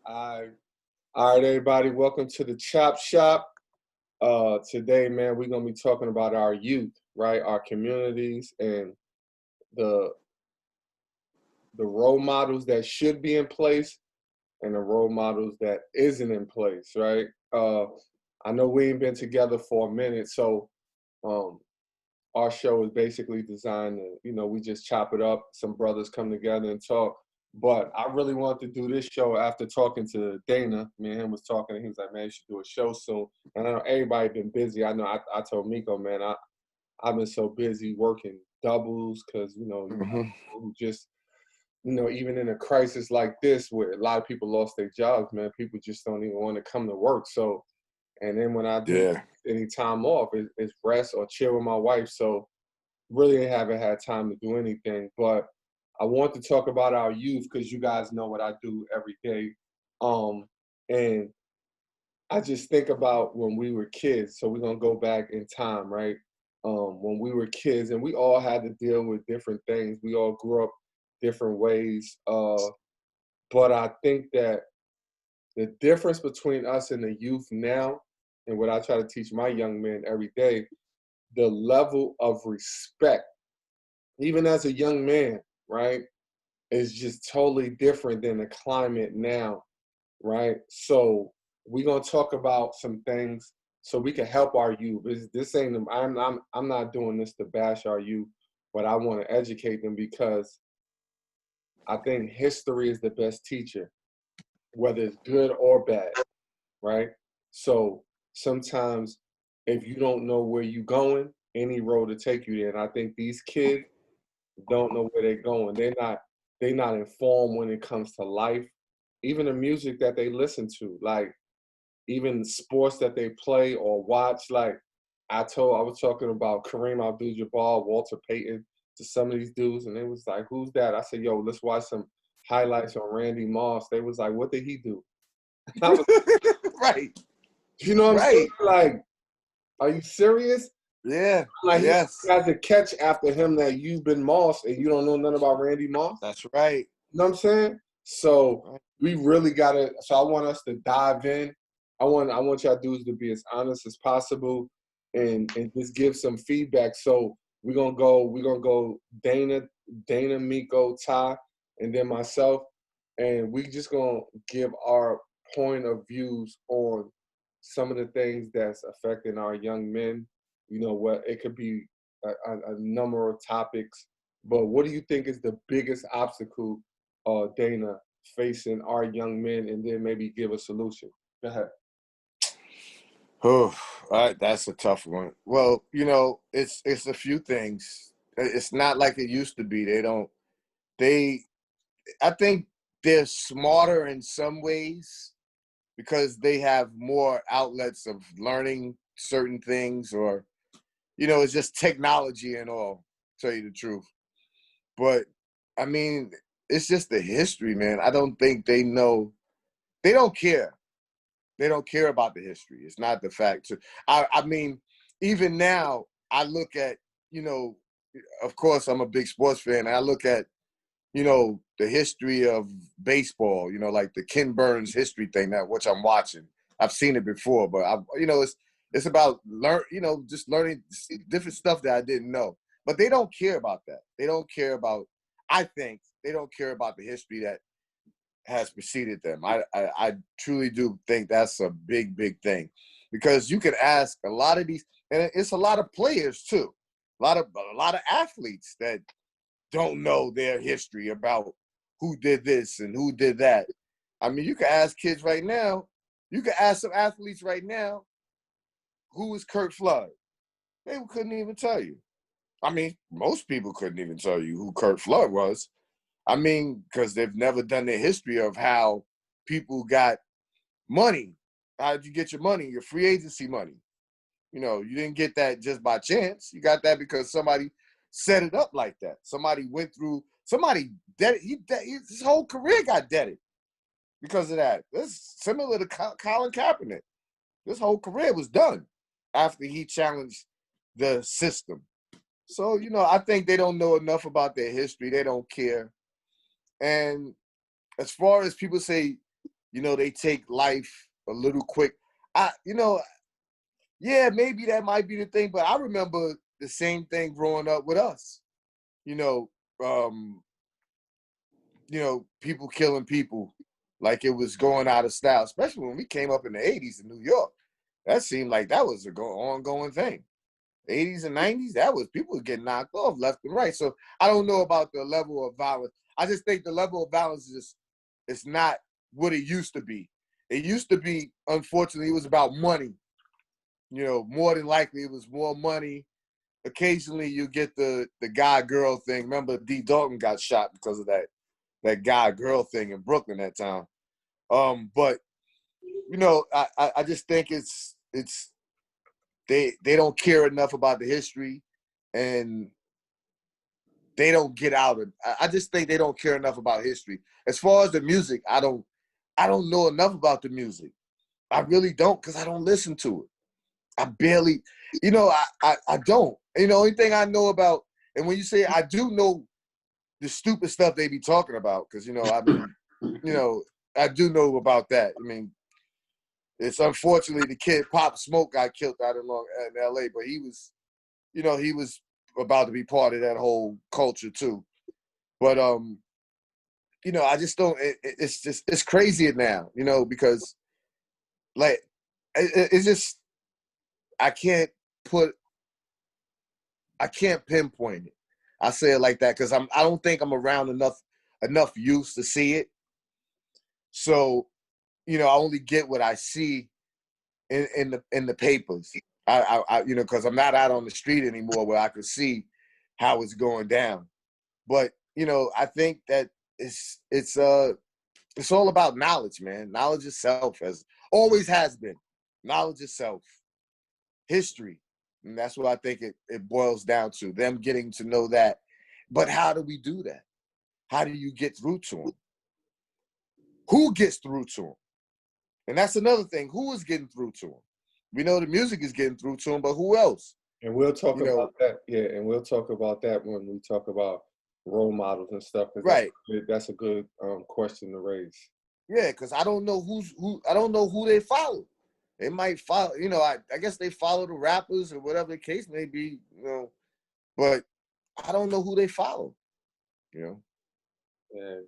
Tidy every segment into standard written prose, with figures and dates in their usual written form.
I, all right, everybody, welcome to the Chop Shop. Today, man, we're gonna be talking about our youth, right? Our communities and the the role models that should be in place and the role models that isn't in place, right? I know we ain't been together for a minute, so um, our show is basically designed to, we just chop it up. Some brothers come together and talk. But I really wanted to do this show after talking to Dana. Me and him was talking, and he was like, "Man, you should do a show soon." And I know everybody been busy. I know I told Miko, man, I've been so busy working doubles because Hmm. who just even in a crisis like this where a lot of people lost their jobs, man, people just don't even want to come to work. So, and then when I do Yeah. any time off, it's rest or chill with my wife. So really haven't had time to do anything. But I want to talk about our youth because you guys know what I do every day. And I just think about when we were kids. So we're gonna go back in time, right? When we were kids, and we all had to deal with different things. We all grew up different ways. But I think that the difference between us and the youth now, and what I try to teach my young men every day, the level of respect, even as a young man, right, is just totally different than the climate now, right? So we're gonna talk about some things so we can help our youth. This ain't I'm not doing this to bash our youth, but I want to educate them because I think history is the best teacher, whether it's good or bad, right? So sometimes if you don't know where you're going, any road to take you there. And I think these kids don't know where they're going. They're not informed when it comes to life. Even the music that they listen to, like even sports that they play or watch. Like I was talking about Kareem Abdul-Jabbar, Walter Payton to some of these dudes, and they was like, "Who's that?" I said, "Yo, let's watch some highlights on Randy Moss." They was like, "What did he do?" I was, Right. you know what I'm saying? Right. Like, are you serious? Yeah. Like he Yes. has a catch after him that you've been Moss and you don't know nothing about Randy Moss. That's right. You know what I'm saying? So we really gotta. So I want us to dive in. I want y'all dudes to be as honest as possible and just give some feedback. So we're gonna go Dana, Miko, Ty, and then myself, and we just gonna give our point of views on some of the things that's affecting our young men. What it could be a number of topics, but what do you think is the biggest obstacle, Dana, facing our young men, and then maybe give a solution? Go ahead. Oh, that's a tough one. Well, it's a few things. It's not like it used to be. They I think they're smarter in some ways because they have more outlets of learning certain things, or it's just technology and all, to tell you the truth. But I mean, it's just the history, man. I don't think they know. They don't care. They don't care about the history. It's not the fact. I mean, even now, I look at, you know, of course, I'm a big sports fan. And I look at, the history of baseball, like the Ken Burns history thing, that which I'm watching. I've seen it before, but it's about just learning different stuff that I didn't know. But they don't care about that. They don't care about. I think they don't care about the history that has preceded them. I truly do think that's a big, big thing, because you can ask a lot of these, and it's a lot of players too, a lot of athletes that don't know their history about who did this and who did that. I mean, you can ask kids right now, you can ask some athletes right now, who is Kurt Flood? They couldn't even tell you. I mean, most people couldn't even tell you who Kurt Flood was. I mean, because they've never done the history of how people got money. How did you get your money, your free agency money? You didn't get that just by chance. You got that because somebody set it up like that. Somebody went through, somebody dead. His whole career got deaded because of that. It's similar to Colin Kaepernick. His whole career was done after he challenged the system. So, I think they don't know enough about their history. They don't care. And as far as people say, they take life a little quick. Yeah, maybe that might be the thing, but I remember the same thing growing up with us. You know, um, people killing people like it was going out of style, especially when we came up in the 80s in New York. That seemed like that was an ongoing thing. 80s and 90s, that was people were getting knocked off left and right. So I don't know about the level of violence. I just think the level of violence is it's not what it used to be. It used to be, unfortunately, it was about money. More than likely it was more money. Occasionally you get the guy girl thing. Remember D. Dalton got shot because of that guy girl thing in Brooklyn that time. But I just think it's they don't care enough about the history, and they don't get out of. I just think they don't care enough about history. As far as the music, I don't know enough about the music. I really don't, because I don't listen to it. I barely, I don't. Only thing I know about, and when you say I do know the stupid stuff they be talking about, because I do know about that. I mean, it's unfortunately the kid Pop Smoke got killed out in L.A., but he was about to be part of that whole culture too. But I just don't. It's crazy now, because like it's just I can't pinpoint it. I say it like that because I don't think I'm around enough youth to see it. So, I only get what I see in the papers. I because I'm not out on the street anymore where I could see how it's going down. But I think that it's all about knowledge, man. Knowledge itself always has been. Knowledge itself, history, and that's what I think it boils down to. Them getting to know that. But how do we do that? How do you get through to them? Who gets through to them? And that's another thing. Who is getting through to them? We know the music is getting through to them, but who else? And we'll talk about that. Yeah, and we'll talk about that when we talk about role models and stuff. Right. That's a good question to raise. Yeah, because I don't know who. I don't know who they follow. They might follow. I guess they follow the rappers or whatever the case may be. But I don't know who they follow. Yeah,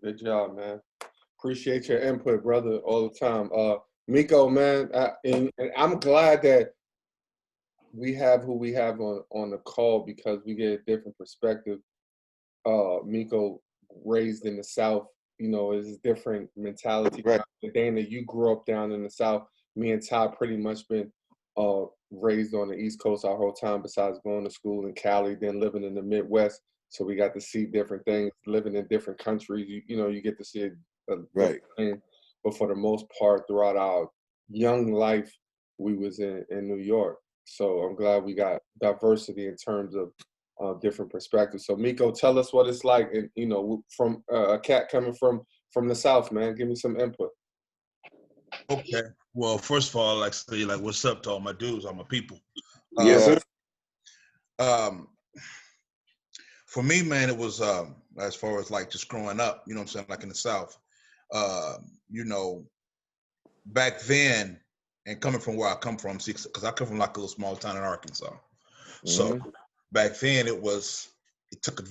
good job, man. Appreciate your input, brother, all the time. Miko, man, and I'm glad that we have who we have on the call because we get a different perspective. Miko raised in the South, is a different mentality. Right. Dana, you grew up down in the South. Me and Ty pretty much been raised on the East Coast our whole time, besides going to school in Cali, then living in the Midwest. So we got to see different things, living in different countries. You get to see a right. thing. But for the most part, throughout our young life, we was in New York. So I'm glad we got diversity in terms of different perspectives. So Miko, tell us what it's like, and from a cat coming from the South, man. Give me some input. Okay. Well, first of all, I'd like to say, what's up to all my dudes, all my people. Yes, sir. For me, man, it was as far as just growing up, you know what I'm saying, like in the South, back then, and coming from where I come from, see, because I come from a little small town in Arkansas. Mm-hmm. So back then it took a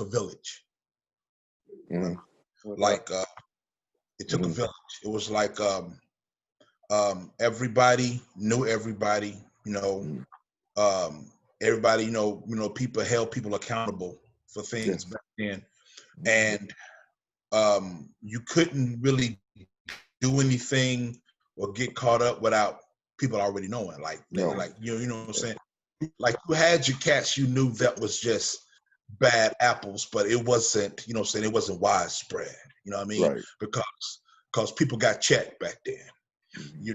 village. Mm-hmm. It took a village. It was like everybody knew everybody, everybody, people held people accountable for things back then. And you couldn't really do anything or get caught up without people already knowing. You know what I'm saying? Like, you had your cats, you knew that was just bad apples, but it wasn't, you know what I'm saying, it wasn't widespread. You know what I mean? Right. Because people got checked back then. You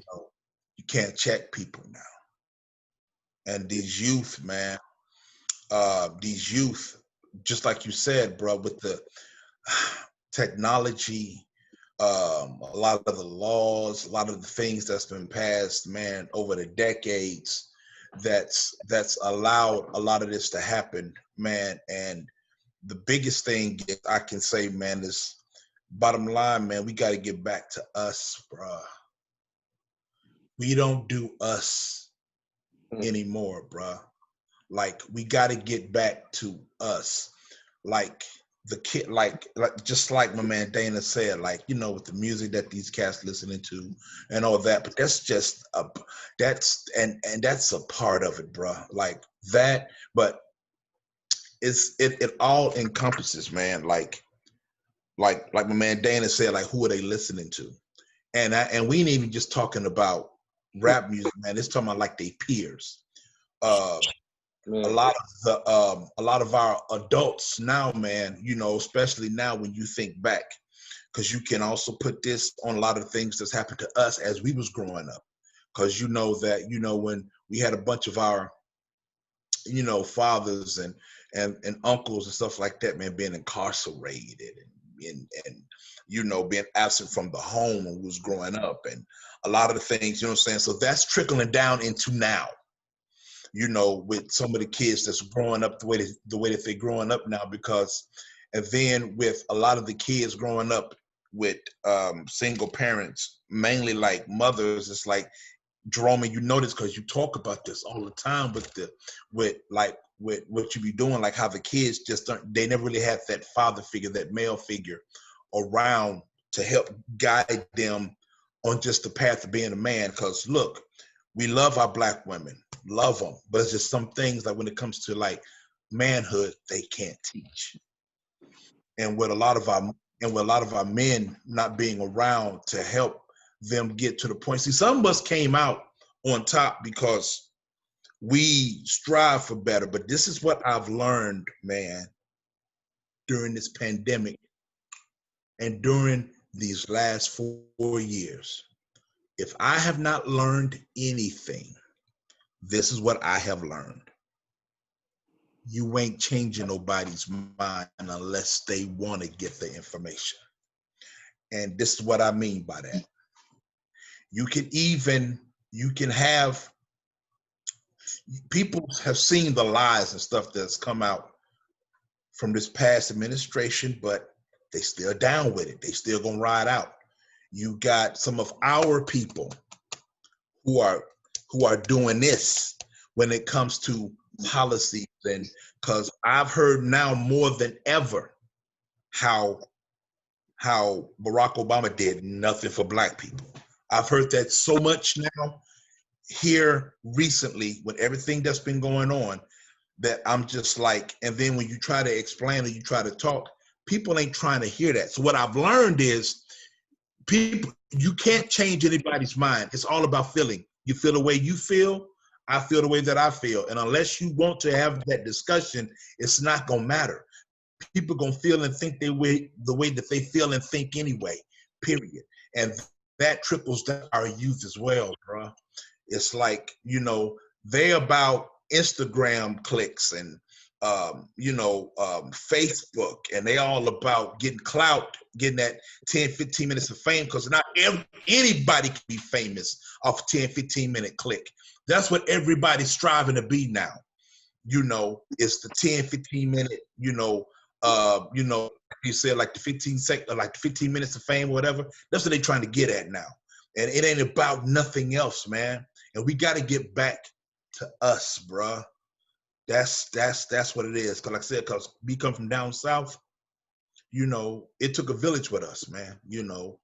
can't check people now. And these youth, man, just like you said, bro, with the technology, a lot of the laws, a lot of the things that's been passed, man, over the decades, that's allowed a lot of this to happen, man. And the biggest thing I can say, man, is bottom line, man, we got to get back to us, bruh. We don't do us anymore, bruh. Like, we got to get back to us. Like the kid, like just like my man Dana said, like, you know, with the music that these cats listening to and all that. But that's just that's a part of it, bruh. Like that, but it all encompasses, man. Like my man Dana said, like, who are they listening to? And we ain't even just talking about rap music, man. It's talking about like they peers. A lot of our adults now, man, you know, especially now when you think back, because you can also put this on a lot of things that's happened to us as we was growing up. Because you know that, you know, when we had a bunch of our, you know, fathers and uncles and stuff like that, man, being incarcerated and you know, being absent from the home when we was growing up, and a lot of the things, you know what I'm saying? So that's trickling down into now, you know, with some of the kids that's growing up the way that they're growing up now, because, and then with a lot of the kids growing up with single parents, mainly like mothers, it's like, Jerome, you notice, because you talk about this all the time with what you be doing, like how the kids just they never really had that father figure, that male figure around to help guide them on just the path of being a man. Because look, we love our Black women, love them, but it's just some things like when it comes to like manhood, they can't teach. And with a lot of our men not being around to help them get to the point. See, some of us came out on top because we strive for better. But this is what I've learned, man, during this pandemic and during these last 4 years. If I have not learned anything, this is what I have learned. You ain't changing nobody's mind unless they want to get the information. And this is what I mean by that. You can have, people have seen the lies and stuff that's come out from this past administration, but they still down with it. They still gonna ride out. You got some of our people who are doing this when it comes to policies, and because I've heard now more than ever how Barack Obama did nothing for Black people. I've heard that so much now here recently with everything that's been going on, that I'm just like, and then when you try to explain or you try to talk, people ain't trying to hear that. So what I've learned is, people, you can't change anybody's mind. It's all about feeling. You feel the way you feel, I feel the way that I feel. And unless you want to have that discussion, it's not gonna matter. People gonna feel and think the way that they feel and think anyway, period. And that trickles down our youth as well, bro. It's like, you know, they about Instagram clicks and Facebook, and they all about getting clout, getting that 10, 15 minutes of fame, because not anybody can be famous off a 10, 15-minute click. That's what everybody's striving to be now. You know, it's the 10, 15-minute, you said, like the 15 minutes of fame or whatever. That's what they're trying to get at now. And it ain't about nothing else, man. And we got to get back to us, bruh. That's what it is. Cause like I said, cause we come from down south, you know, it took a village with us, man. You know,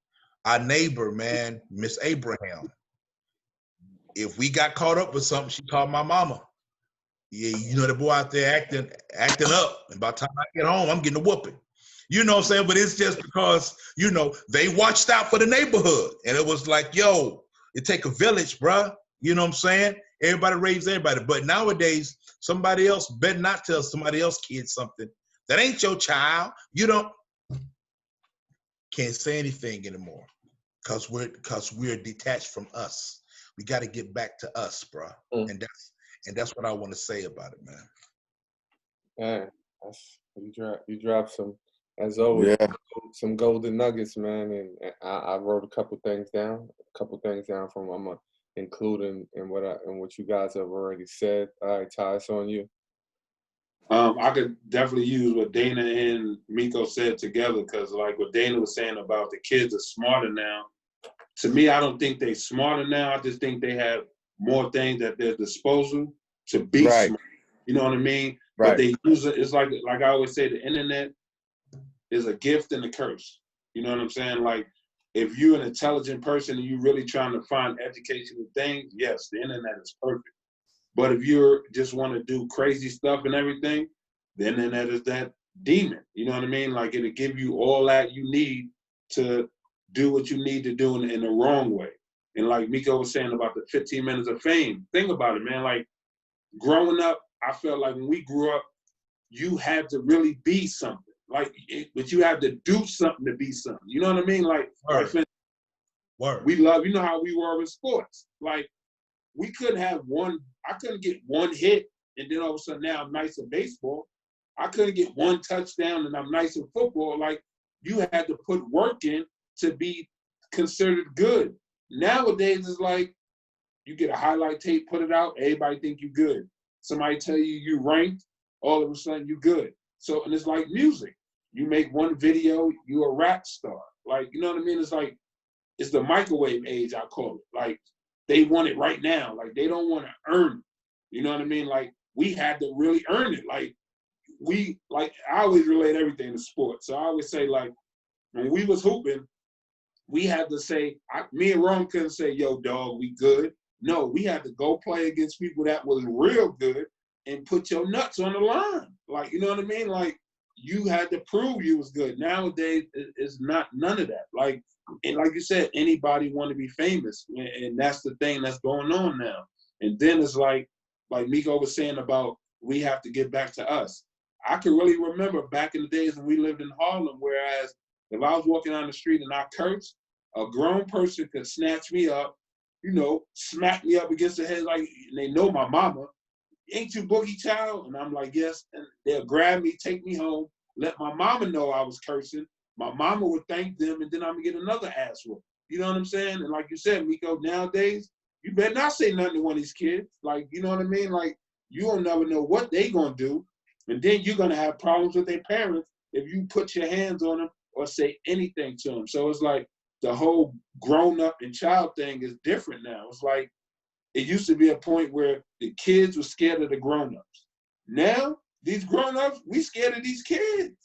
our neighbor, man, Miss Abraham. If we got caught up with something, she called my mama. Yeah, you know, the boy out there acting up. And by the time I get home, I'm getting a whooping. You know what I'm saying? But it's just because, you know, they watched out for the neighborhood. And it was like, yo, it take a village, bruh. You know what I'm saying? Everybody raised everybody. But nowadays, somebody else better not tell somebody else kid something. That ain't your child. You don't can't say anything anymore. Because we're detached from us. We got to get back to us, bruh. And that's what I want to say about it, man. Man, you dropped some, as always, Yeah. some golden nuggets, man. And I wrote a couple things down from I'm gonna include in what you guys have already said. All right, Ty, it's on you. I could definitely use what Dana and Miko said together, because like what Dana was saying about the kids are smarter now. To me, I don't think they're smarter now. I just think they have more things at their disposal to be Right. smart. You know what I mean? But Right. they use it. It's like I always say, the internet is a gift and a curse. You know what I'm saying? Like, if you're an intelligent person and you're really trying to find educational things, yes, the internet is perfect. But if you just want to do crazy stuff and everything, the internet is that demon. You know what I mean? Like, it'll give you all that you need to do what you need to do in the wrong way. And like Miko was saying about the 15 minutes of fame, think about it, man. Like, growing up, I felt like when we grew up, you had to really be something. Like, but you had to do something to be something. You know what I mean? Like, Word. We love, you know how we were in sports. Like, we couldn't have one, I couldn't get one hit and then all of a sudden now I'm nice at baseball. I couldn't get one touchdown and I'm nice at football. Like, you had to put work in to be considered good. Nowadays, it's like, you get a highlight tape, put it out, everybody think you good. Somebody tell you ranked, all of a sudden you good. So, and it's like music. You make one video, you a rap star. Like, you know what I mean? It's like, it's the microwave age, I call it. Like, they want it right now. Like, they don't want to earn it. You know what I mean? Like, we had to really earn it. Like, I always relate everything to sports. So I always say, like, when we was hooping, we had to say, me and Rome couldn't say, yo, dog, we good. No, we had to go play against people that was real good and put your nuts on the line. Like, you know what I mean? Like, you had to prove you was good. Nowadays, it's not none of that. Like, and like you said, anybody want to be famous, and that's the thing that's going on now. And then it's like Miko was saying about, we have to get back to us. I can really remember back in the days when we lived in Harlem, whereas if I was walking down the street and I cursed, a grown person could snatch me up, you know, smack me up against the head, like, and they know my mama. Ain't you Boogie Child? And I'm like, yes. And they'll grab me, take me home, let my mama know I was cursing. My mama would thank them, and then I'm gonna get another ass whoop. You know what I'm saying? And like you said, Miko, nowadays, you better not say nothing to one of these kids. Like, you know what I mean? Like, you don't never know what they gonna do. And then you're gonna have problems with their parents if you put your hands on them or say anything to them. So it's like the whole grown up and child thing is different now. It's like, it used to be a point where the kids were scared of the grown-ups. Now, these grown-ups, we scared of these kids.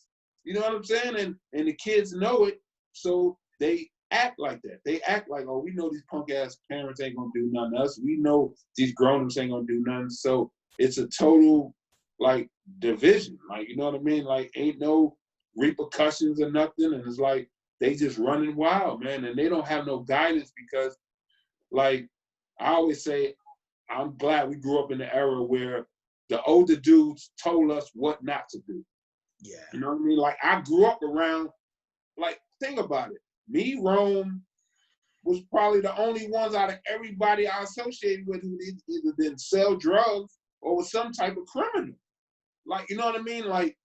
You know what I'm saying? And the kids know it, so they act like that. They act like, oh, we know these punk-ass parents ain't gonna do nothing to us. We know these grown-ups ain't gonna do nothing. So it's a total, like, division. Like, you know what I mean? Like, ain't no repercussions or nothing. And it's like, they just running wild, man. And they don't have no guidance because, like, I always say, I'm glad we grew up in the era where the older dudes told us what not to do. Yeah. You know what I mean? Like, I grew up around, like, think about it. Me, Rome, was probably the only ones out of everybody I associated with who either didn't sell drugs or was some type of criminal. Like, you know what I mean? Like,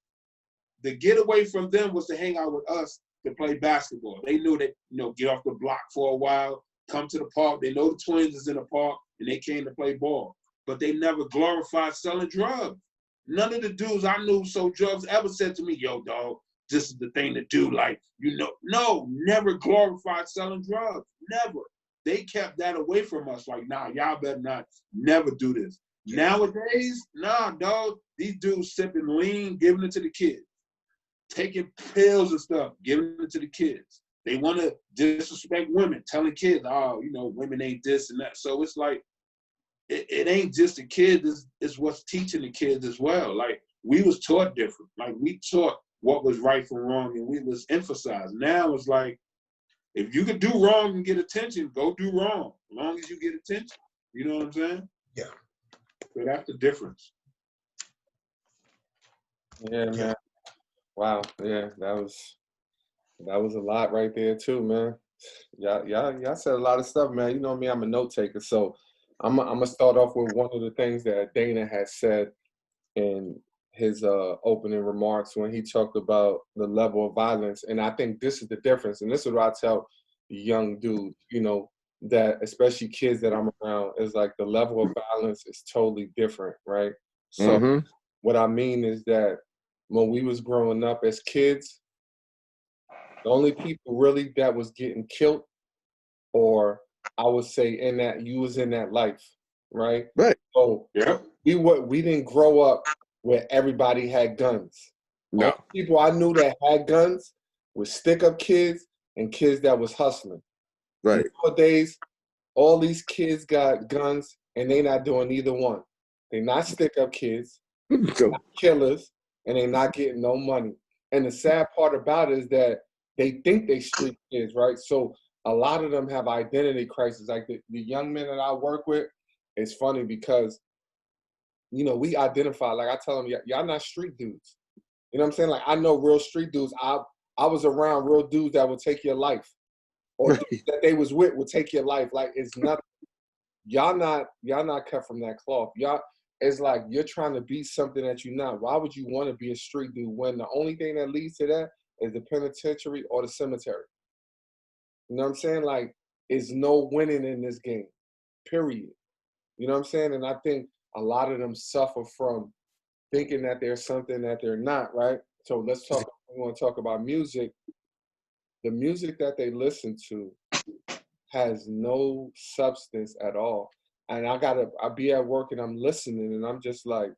the getaway from them was to hang out with us to play basketball. They knew that, you know, get off the block for a while, come to the park. They know the Twins is in the park, and they came to play ball. But they never glorified selling drugs. None of the dudes I knew sold drugs ever said to me, yo, dog, this is the thing to do. Like, you know, no, never glorified selling drugs. Never. They kept that away from us. Like, nah, y'all better not never do this. Yeah. Nowadays, nah, dog, these dudes sipping lean, giving it to the kids. Taking pills and stuff, giving it to the kids. They want to disrespect women, telling kids, oh, you know, women ain't this and that. So it's like, it ain't just the kids, it's what's teaching the kids as well. Like, we was taught different. Like, we taught what was right from wrong, and we was emphasized. Now it's like, if you can do wrong and get attention, go do wrong, as long as you get attention. You know what I'm saying? Yeah. So that's the difference. Yeah, man. Wow. Yeah, that was a lot right there too, man. Y'all said a lot of stuff, man. You know me, I'm a note taker, so I'm gonna start off with one of the things that Dana has said in his opening remarks when he talked about the level of violence, and I think this is the difference, and this is what I tell young dudes, you know, that especially kids that I'm around, is like the level of violence is totally different, right? So what I mean is that when we was growing up as kids, the only people really that was getting killed, or I would say in that you was in that life, right? Right. So Yep. we didn't grow up where everybody had guns. All No. the people I knew that had guns was stick-up kids and kids that was hustling. Right. Nowadays, all these kids got guns and they not doing either one. They not stick-up kids, So, killers, and they not getting no money. And the sad part about it is that they think they street kids, right? So a lot of them have identity crisis. Like the young men that I work with, it's funny because, you know, we identify, like I tell them, y'all not street dudes. You know what I'm saying? Like I know real street dudes. I was around real dudes that would take your life. Or right. dudes that they was with would take your life. Like it's nothing. Y'all not cut from that cloth. Y'all, it's like you're trying to be something that you're not. Why would you want to be a street dude when the only thing that leads to that is the penitentiary or the cemetery? You know what I'm saying? Like, it's no winning in this game, period. You know what I'm saying? And I think a lot of them suffer from thinking that they're something that they're not, right? So let's talk, we want to talk about music. The music that they listen to has no substance at all. And I be at work and I'm listening and I'm just like,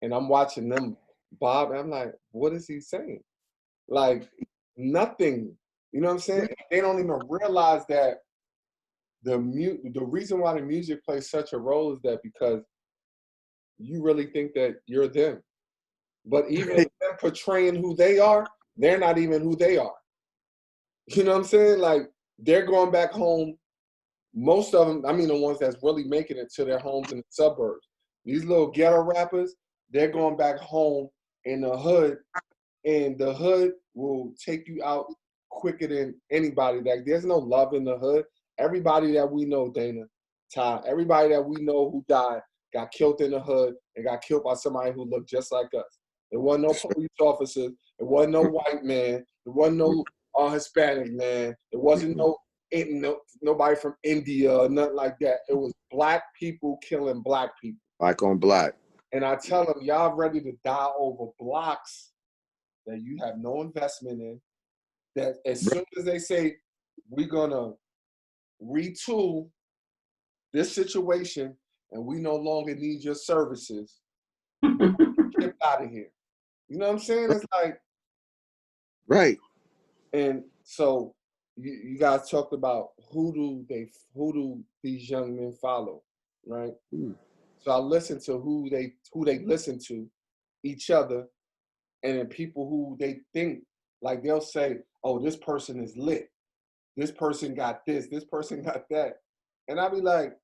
and I'm watching them bob, and I'm like, what is he saying? Like, nothing. You know what I'm saying? They don't even realize that the reason why the music plays such a role is that because you really think that you're them. But even them portraying who they are, they're not even who they are. You know what I'm saying? Like, they're going back home. Most of them, I mean, the ones that's really making it to their homes in the suburbs. These little ghetto rappers, they're going back home in the hood, and the hood will take you out quicker than anybody. Like, there's no love in the hood. Everybody that we know, Dana, Ty, everybody that we know who died got killed in the hood and got killed by somebody who looked just like us. There wasn't no police officers. There wasn't no white man. There wasn't no Hispanic man. There wasn't nobody from India or nothing like that. It was black people killing black people. Black on black. And I tell them, y'all ready to die over blocks that you have no investment in. That as soon as they say, we're going to retool this situation and we no longer need your services, get out of here. You know what I'm saying? It's like, right. And so you guys talked about who do these young men follow, right? So I listen to who they listen to, each other, and then people who they think, like they'll say, oh, this person is lit. This person got this person got that. And I'll be like,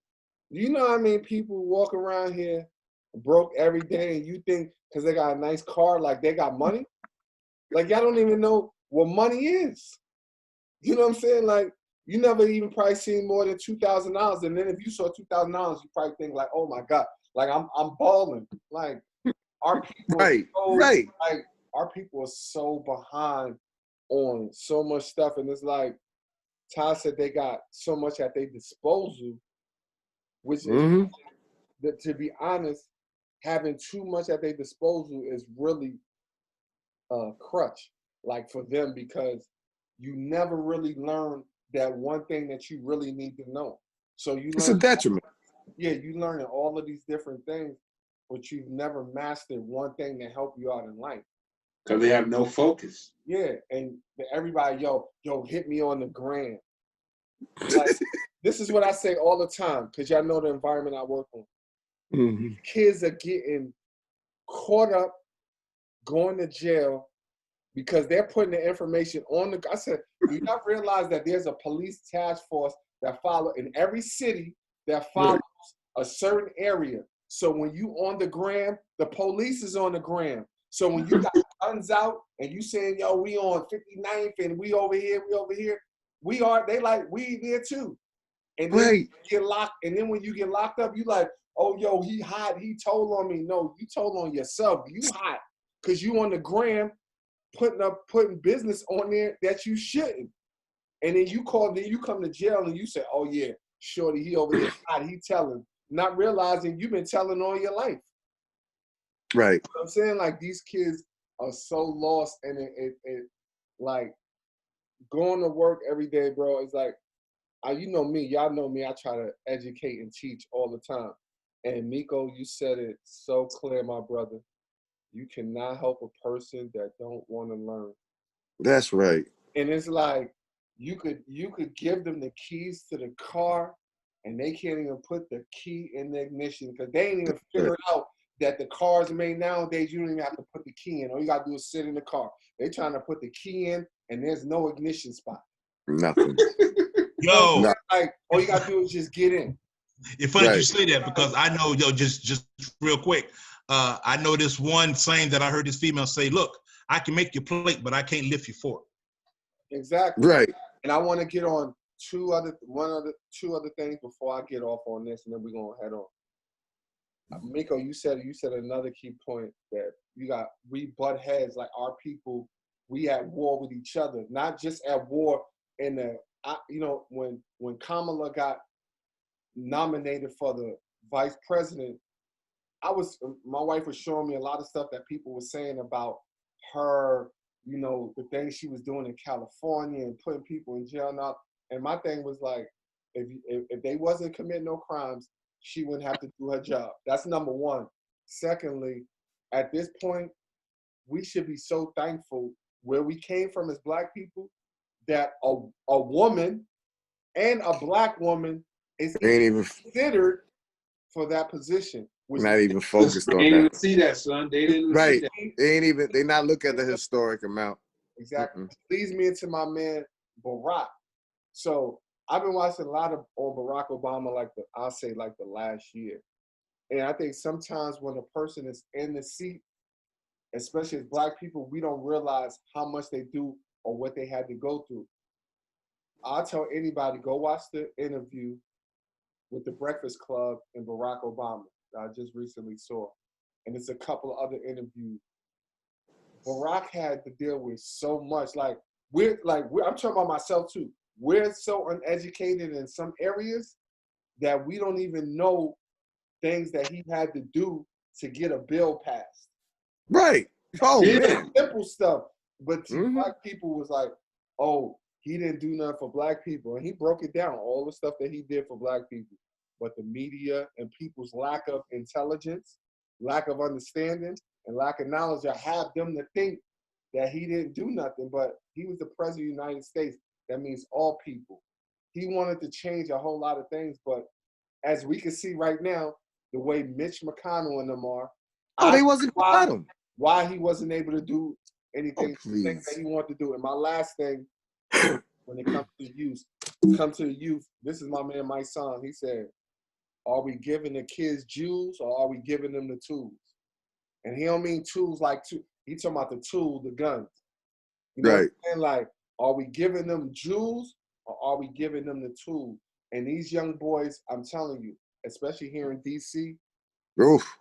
you know what I mean? People walk around here broke every day and you think because they got a nice car, like they got money? Like y'all don't even know what money is. You know what I'm saying? Like you never even probably seen more than $2,000. And then if you saw $2,000, you probably think like, oh my God, like I'm balling. Like our people right. like our people are so behind on so much stuff. And it's like Ty said they got so much at their disposal, which is that, to be honest, having too much at their disposal is really a crutch, like for them, because you never really learn that one thing that you really need to know. So you It's a learn, detriment. yeah, you learning all of these different things, but you've never mastered one thing to help you out in life. Because they have no focus. Yeah, and everybody, yo, hit me on the gram. Like, this is what I say all the time, because y'all know the environment I work on. Kids are getting caught up, going to jail, because they're putting the information on the. I said, do you not realize that there's a police task force that follow in every city that follows a certain area? So when you on the gram, the police is on the gram. So when you got guns out and you saying, yo, we on 59th and we over here, they like, we there too. And then you get locked, and then when you get locked up, you like, oh, yo, he hot, he told on me. No, you told on yourself. You hot, because you on the gram putting business on there that you shouldn't. And then you come to jail and you say, oh yeah, shorty, he over there hot, he telling. Not realizing you've been telling all your life. Right. I'm saying, like, these kids are so lost, and it like going to work every day, bro. It's like, you know me, y'all know me. I try to educate and teach all the time. And Miko, you said it so clear, my brother. You cannot help a person that don't want to learn. That's right. And it's like you could give them the keys to the car, and they can't even put the key in the ignition because they ain't even figured out that the cars made nowadays. You don't even have to put the key in. All you gotta do is sit in the car. They trying to put the key in, and there's no ignition spot. Nothing. Yo, So, like, all you gotta do is just get in. it's funny Right. you say that because I know, just real quick, I know this one saying that I heard this female say, look, I can make your plate, but I can't lift you for it. Exactly. Right. And I want to get on two other things before I get off on this, and then we're gonna head on. Miko, you said another key point that we butt heads, like our people, we at war with each other, not just at war in the, when Kamala got nominated for the vice president, my wife was showing me a lot of stuff that people were saying about her, the things she was doing in California and putting people in jail and all. And my thing was like, if they wasn't committing no crimes, she wouldn't have to do her job. That's number one. Secondly, at this point, we should be so thankful where we came from as Black people that a woman and a Black woman is They ain't even considered for that position. not even focused They on didn't that. even see that, son. They didn't even see Right. that. They not look at the historic amount. Exactly. Leads me into my man Barack. So I've been watching a lot on Barack Obama, I'll say the last year. And I think sometimes when a person is in the seat, especially as Black people, we don't realize how much they do or what they had to go through. I'll tell anybody, go watch the interview with the Breakfast Club and Barack Obama that I just recently saw. And it's a couple of other interviews. Barack had to deal with so much. I'm talking about myself too. We're so uneducated in some areas that we don't even know things that he had to do to get a bill passed. Right. Oh, man. Simple stuff. But to Black people was like, oh, he didn't do nothing for Black people. And he broke it down, all the stuff that he did for Black people. But the media and people's lack of intelligence, lack of understanding, and lack of knowledge have them to think that he didn't do nothing. But he was the president of the United States. That means all people. He wanted to change a whole lot of things. But as we can see right now, the way Mitch McConnell and them are, they wasn't got him. Why he wasn't able to do anything, things that he wanted to do. And my last thing, when it comes to youth, this is my man, my son. He said, are we giving the kids jewels or are we giving them the tools? And he don't mean tools like tools. He talking about the tool, the guns. You know what I'm saying? Like, are we giving them jewels or are we giving them the tools? And these young boys, I'm telling you, especially here in DC,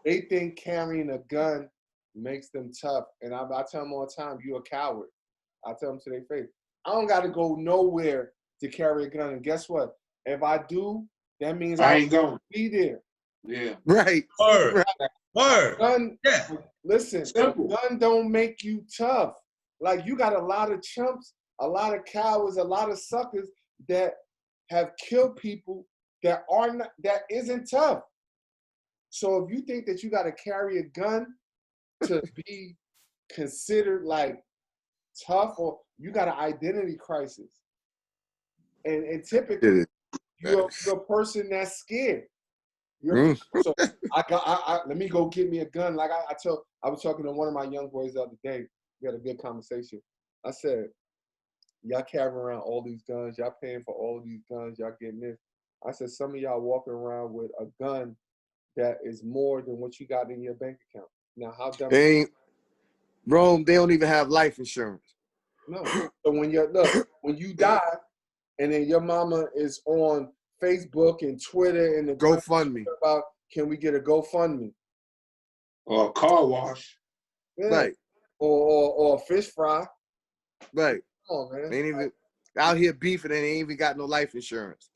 they think carrying a gun makes them tough. And I tell them all the time, you're a coward. I tell them to their face. I don't got to go nowhere to carry a gun. And guess what? If I do, that means I ain't going. Be there. Yeah. Word. Word. Gun, yeah. Listen, gun don't make you tough. Like, you got a lot of chumps, a lot of cowards, a lot of suckers that have killed people that isn't tough. So if you think that you got to carry a gun to be considered like tough, or you got an identity crisis, and typically you're a person that's scared. So let me go get me a gun. Like I was talking to one of my young boys the other day. We had a good conversation. I said, y'all carrying around all these guns, y'all paying for all of these guns, y'all getting this. I said, some of y'all walking around with a gun that is more than what you got in your bank account. Now, how dumb? Rome, they don't even have life insurance. No. So when you die, and then your mama is on Facebook and Twitter and the GoFundMe about, can we get a GoFundMe or a car wash, right? Or a fish fry, right? Come on, man. They ain't even out here beefing, and they ain't even got no life insurance.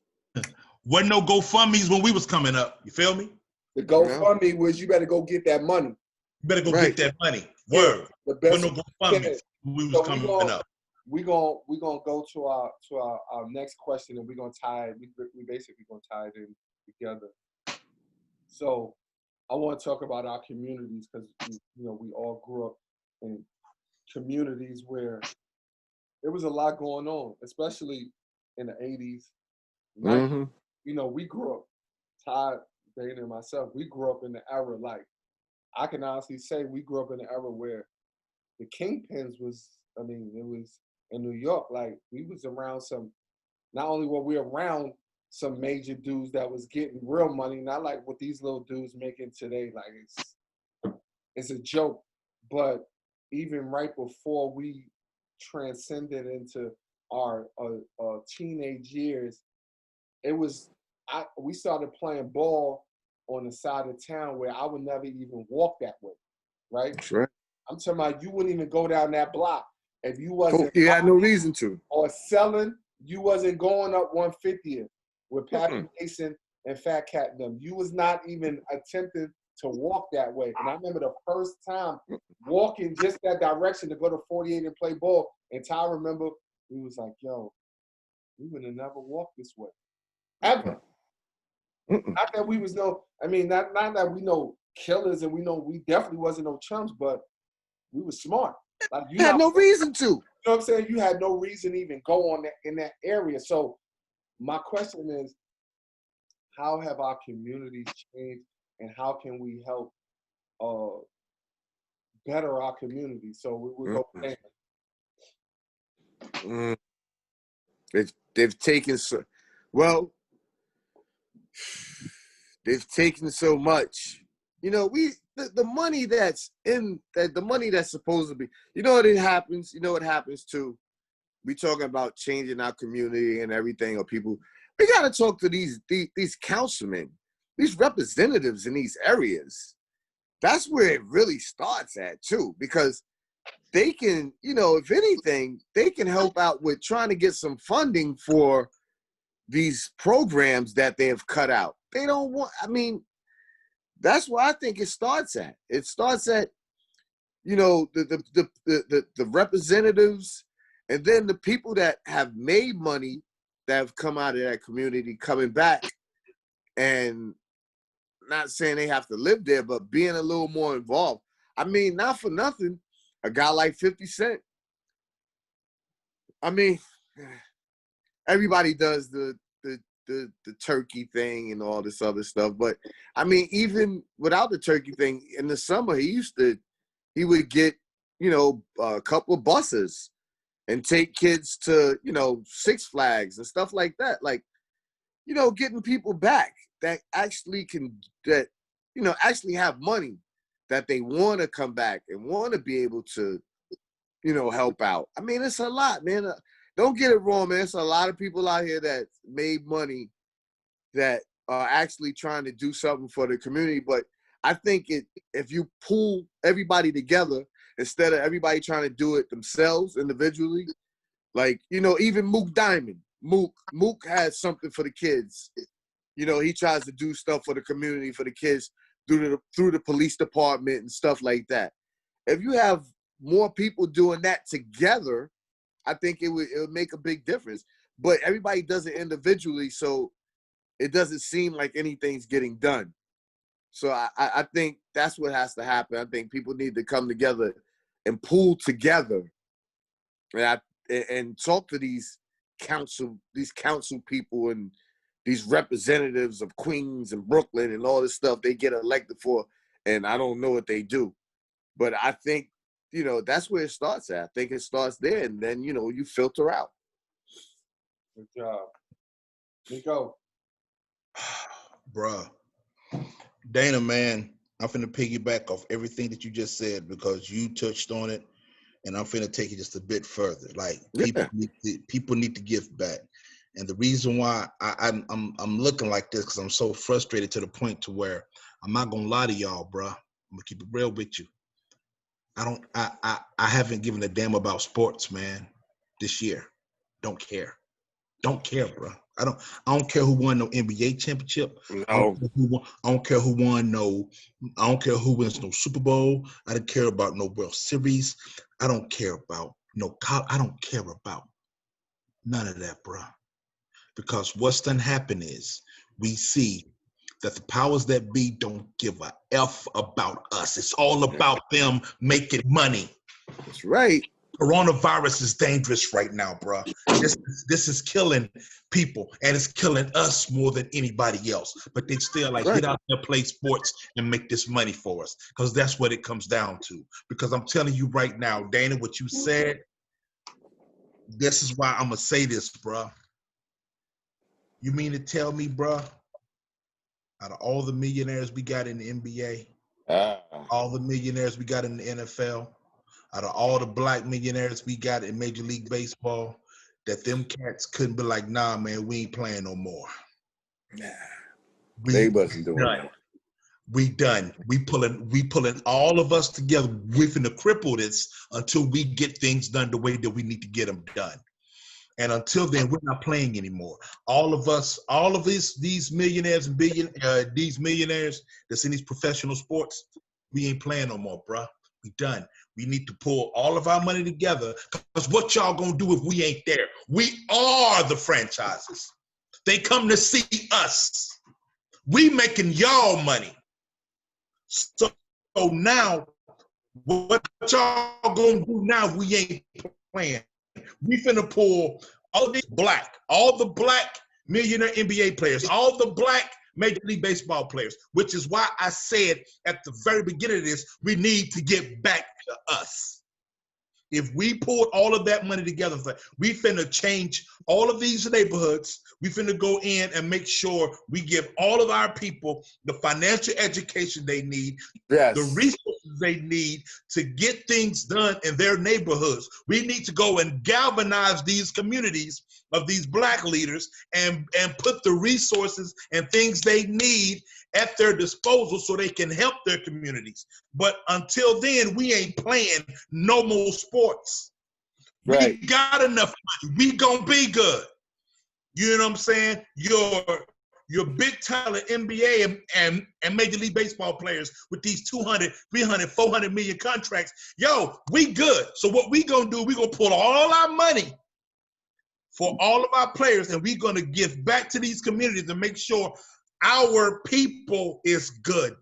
Wasn't no GoFundMe's when we was coming up. You feel me? The GoFundMe was you better go get that money. You better go Right. get that money. Yeah, Word. the Wasn't best no we GoFundMe. can. We was So coming up. we gonna go to our next question, and we're gonna tie it. We basically gonna tie it in together. So I want to talk about our communities because we all grew up in communities where there was a lot going on, especially in the 80s, 90s. Mm-hmm. We grew up, Todd, Dana, and myself, we grew up in the era, like, I can honestly say we grew up in the era where the Kingpins was, it was in New York. Like, we was around not only were we around some major dudes that was getting real money, not like what these little dudes making today. Like, it's a joke. But even right before we transcended into our teenage years, we started playing ball on the side of town where I would never even walk that way, right? That's right. I'm talking about you wouldn't even go down that block if you wasn't You had no reason to. or selling. You wasn't going up 150th with Pappy Mason and Fat Cat and them. You was not even attempting to walk that way. And I remember the first time walking just that direction to go to 48 and play ball. And Ty remember, he was like, yo, we would have never walked this way. Ever. Not that we was not that we know killers and we definitely wasn't no chumps, but we was smart. Like You had no reason to. You know what I'm saying? You had no reason to even go in that area. So my question is, how have our communities changed, and how can we help better our community? So we go. They've taken they've taken so much. The money that's the money that's supposed to be. What happens. What happens too. We talking about changing our community and everything, or people. We got to talk to these councilmen, these representatives in these areas. That's where it really starts at too, because they can, if anything, they can help out with trying to get some funding for these programs that they have cut out. They don't want. That's where I think it starts at. It starts at, the representatives, and then the people that have made money that have come out of that community coming back, and not saying they have to live there, but being a little more involved. Not for nothing, a guy like 50 Cent. Everybody does the turkey thing and all this other stuff, but even without the turkey thing, in the summer he would get a couple of buses and take kids to Six Flags and stuff like that, like getting people back that actually actually have money, that they want to come back and want to be able to help out. It's a lot, man. Don't get it wrong, man. It's a lot of people out here that made money that are actually trying to do something for the community. But I think if you pull everybody together instead of everybody trying to do it themselves individually, like, even Mook Diamond. Mook has something for the kids. He tries to do stuff for the community, for the kids through the police department and stuff like that. If you have more people doing that together, I think it would make a big difference. But everybody does it individually, so it doesn't seem like anything's getting done. So I think that's what has to happen. I think people need to come together and pull together and talk to these council people and these representatives of Queens and Brooklyn and all this stuff they get elected for, and I don't know what they do. But I think, that's where it starts at. I think it starts there, and then, you filter out. Good job. Nico. Bruh. Dana, man, I'm finna piggyback off everything that you just said because you touched on it, and I'm finna take it just a bit further. Like, people need to give back. And the reason why I'm looking like this, because I'm so frustrated to the point to where I'm not gonna lie to y'all, bro. I'm gonna keep it real with you. I haven't given a damn about sports, man, this year. Don't care. Don't care, bro. I don't care who won no NBA championship. No. I don't care who won no. I don't care who wins no Super Bowl. I don't care about no World Series. I don't care about no. I don't care about none of that, bro. Because what's done happen is we see that the powers that be don't give a F about us. It's all about them making money. That's right. Coronavirus is dangerous right now, bro. This is killing people, and it's killing us more than anybody else. But they still get out there, play sports, and make this money for us, because that's what it comes down to. Because I'm telling you right now, Dana, what you said, this is why I'm gonna say this, bro. You mean to tell me, bro, out of all the millionaires we got in the NBA, all the millionaires we got in the NFL, out of all the black millionaires we got in Major League Baseball, that them cats couldn't be like, nah, man, we ain't playing no more. Nah, they wasn't doing that. We done. We pulling all of us together. We finna cripple this until we get things done the way that we need to get them done. And until then, we're not playing anymore. All of us, all of these millionaires and these millionaires that's in these professional sports, we ain't playing no more, bruh. We done. We need to pull all of our money together, because what y'all gonna do if we ain't there? We are the franchises. They come to see us. We making y'all money. So now, what y'all gonna do now if we ain't playing? We finna pull all the black millionaire NBA players, all the black Major League Baseball players, which is why I said at the very beginning of this, we need to get back to us. If we pulled all of that money together, we finna change all of these neighborhoods. We finna go in and make sure we give all of our people the financial education they need, the resources they need to get things done in their neighborhoods. We need to go and galvanize these communities of these black leaders and put the resources and things they need at their disposal so they can help their communities. But until then, we ain't playing no more sports. Right. We got enough money. We gonna be good. You know what I'm saying? Your big talent NBA and Major League Baseball players with these 200, 300, 400 million contracts. Yo, we good. So what we gonna do, we gonna pull all our money for all of our players, and we gonna give back to these communities and make sure our people is good.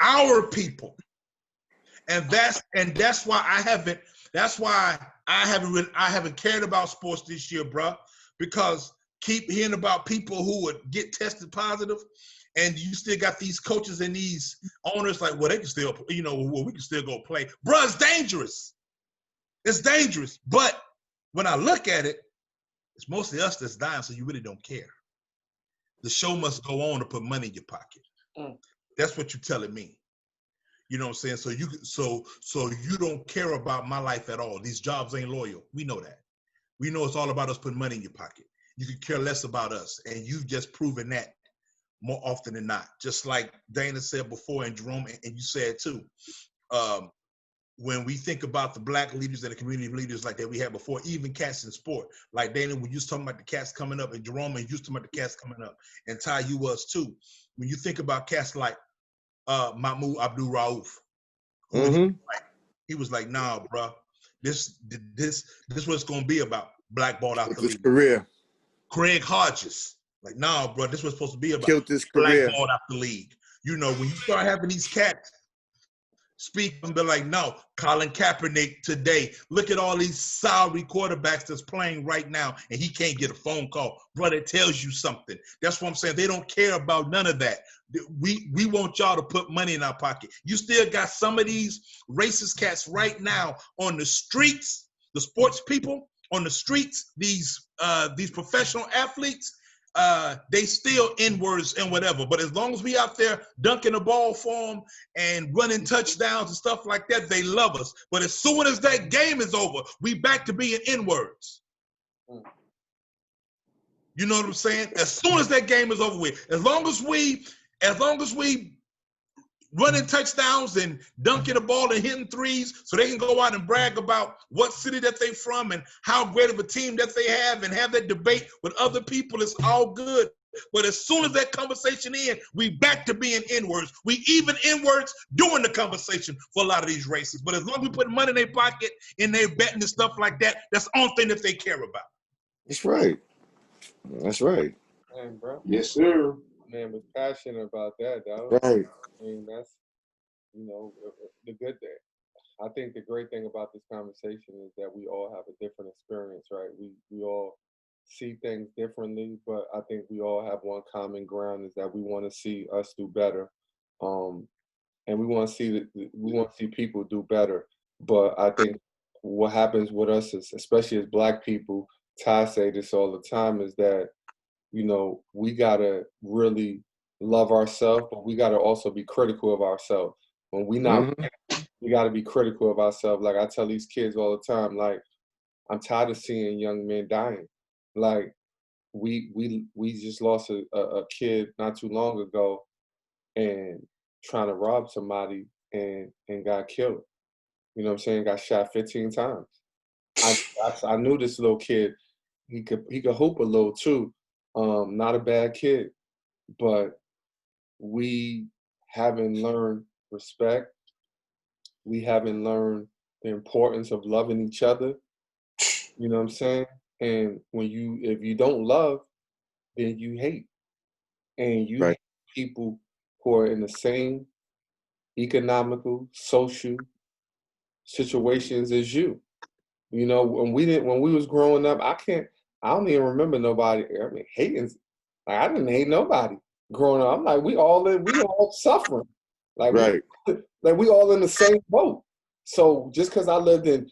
Our people. And that's why I haven't cared about sports this year, bro. Because keep hearing about people who would get tested positive, and you still got these coaches and these owners like, well, they can still, we can still go play. Bro, it's dangerous. It's dangerous. But when I look at it, it's mostly us that's dying, so you really don't care. The show must go on to put money in your pocket. That's what you're telling me. You know what I'm saying? So you don't care about my life at all. These jobs ain't loyal. We know that. We know it's all about us putting money in your pocket. You could care less about us, and you've just proven that more often than not. Just like Dana said before, and Jerome, and you said too. When we think about the black leaders and the community leaders like that we had before, even cats in sport, like Dana, when you was talking about the cats coming up, and Jerome, and you was talking about the cats coming up, and Ty, you was too. When you think about cats like Mahmoud Abdul Rauf, he was like, nah, bro, this what it's gonna be about. Blackballed out the league. Career. Craig Hodges, like, nah, bro, this was supposed to be about. Killed his career. Blackballed out the league. When you start having these cats speak and be like, no, Colin Kaepernick today. Look at all these sorry quarterbacks that's playing right now, and he can't get a phone call. Brother, it tells you something. That's what I'm saying. They don't care about none of that. We want y'all to put money in our pocket. You still got some of these racist cats right now on the streets, the sports people on the streets, these professional athletes, they still N-words and whatever. But as long as we out there dunking the ball for them and running touchdowns and stuff like that, they love us. But as soon as that game is over, we back to being N-words. You know what I'm saying? As soon as that game is over with, as long as we running touchdowns and dunking the ball and hitting threes so they can go out and brag about what city that they from and how great of a team that they have and have that debate with other people. It's all good. But as soon as that conversation ends, we back to being N-words. We even N-words during the conversation for a lot of these races. But as long as we put money in their pocket and they're betting and stuff like that, that's the only thing that they care about. That's right. That's right. Man, bro. Yes, sir. Man was passionate about that, though. Right. I mean, that's, the good thing. I think the great thing about this conversation is that we all have a different experience, right? We all see things differently, but I think we all have one common ground is that we want to see us do better, and we want to see people do better. But I think what happens with us, is, especially as Black people, Ty say this all the time, is that we gotta really love ourselves, but we gotta also be critical of ourselves. When we not, we gotta be critical of ourselves. Like I tell these kids all the time, like I'm tired of seeing young men dying. Like we just lost a kid not too long ago, and trying to rob somebody and got killed. You know what I'm saying? Got shot 15 times. I knew this little kid. He could hoop a little too. Not a bad kid, but we haven't learned respect. We haven't learned the importance of loving each other. You know what I'm saying? And if you don't love, then you hate. And you Right. hate people who are in the same economical, social situations as you. When we was growing up, I don't even remember nobody, I mean, hating. Like, I didn't hate nobody growing up. I'm like, we all suffering. Like Right. like we all in the same boat. So just because I lived in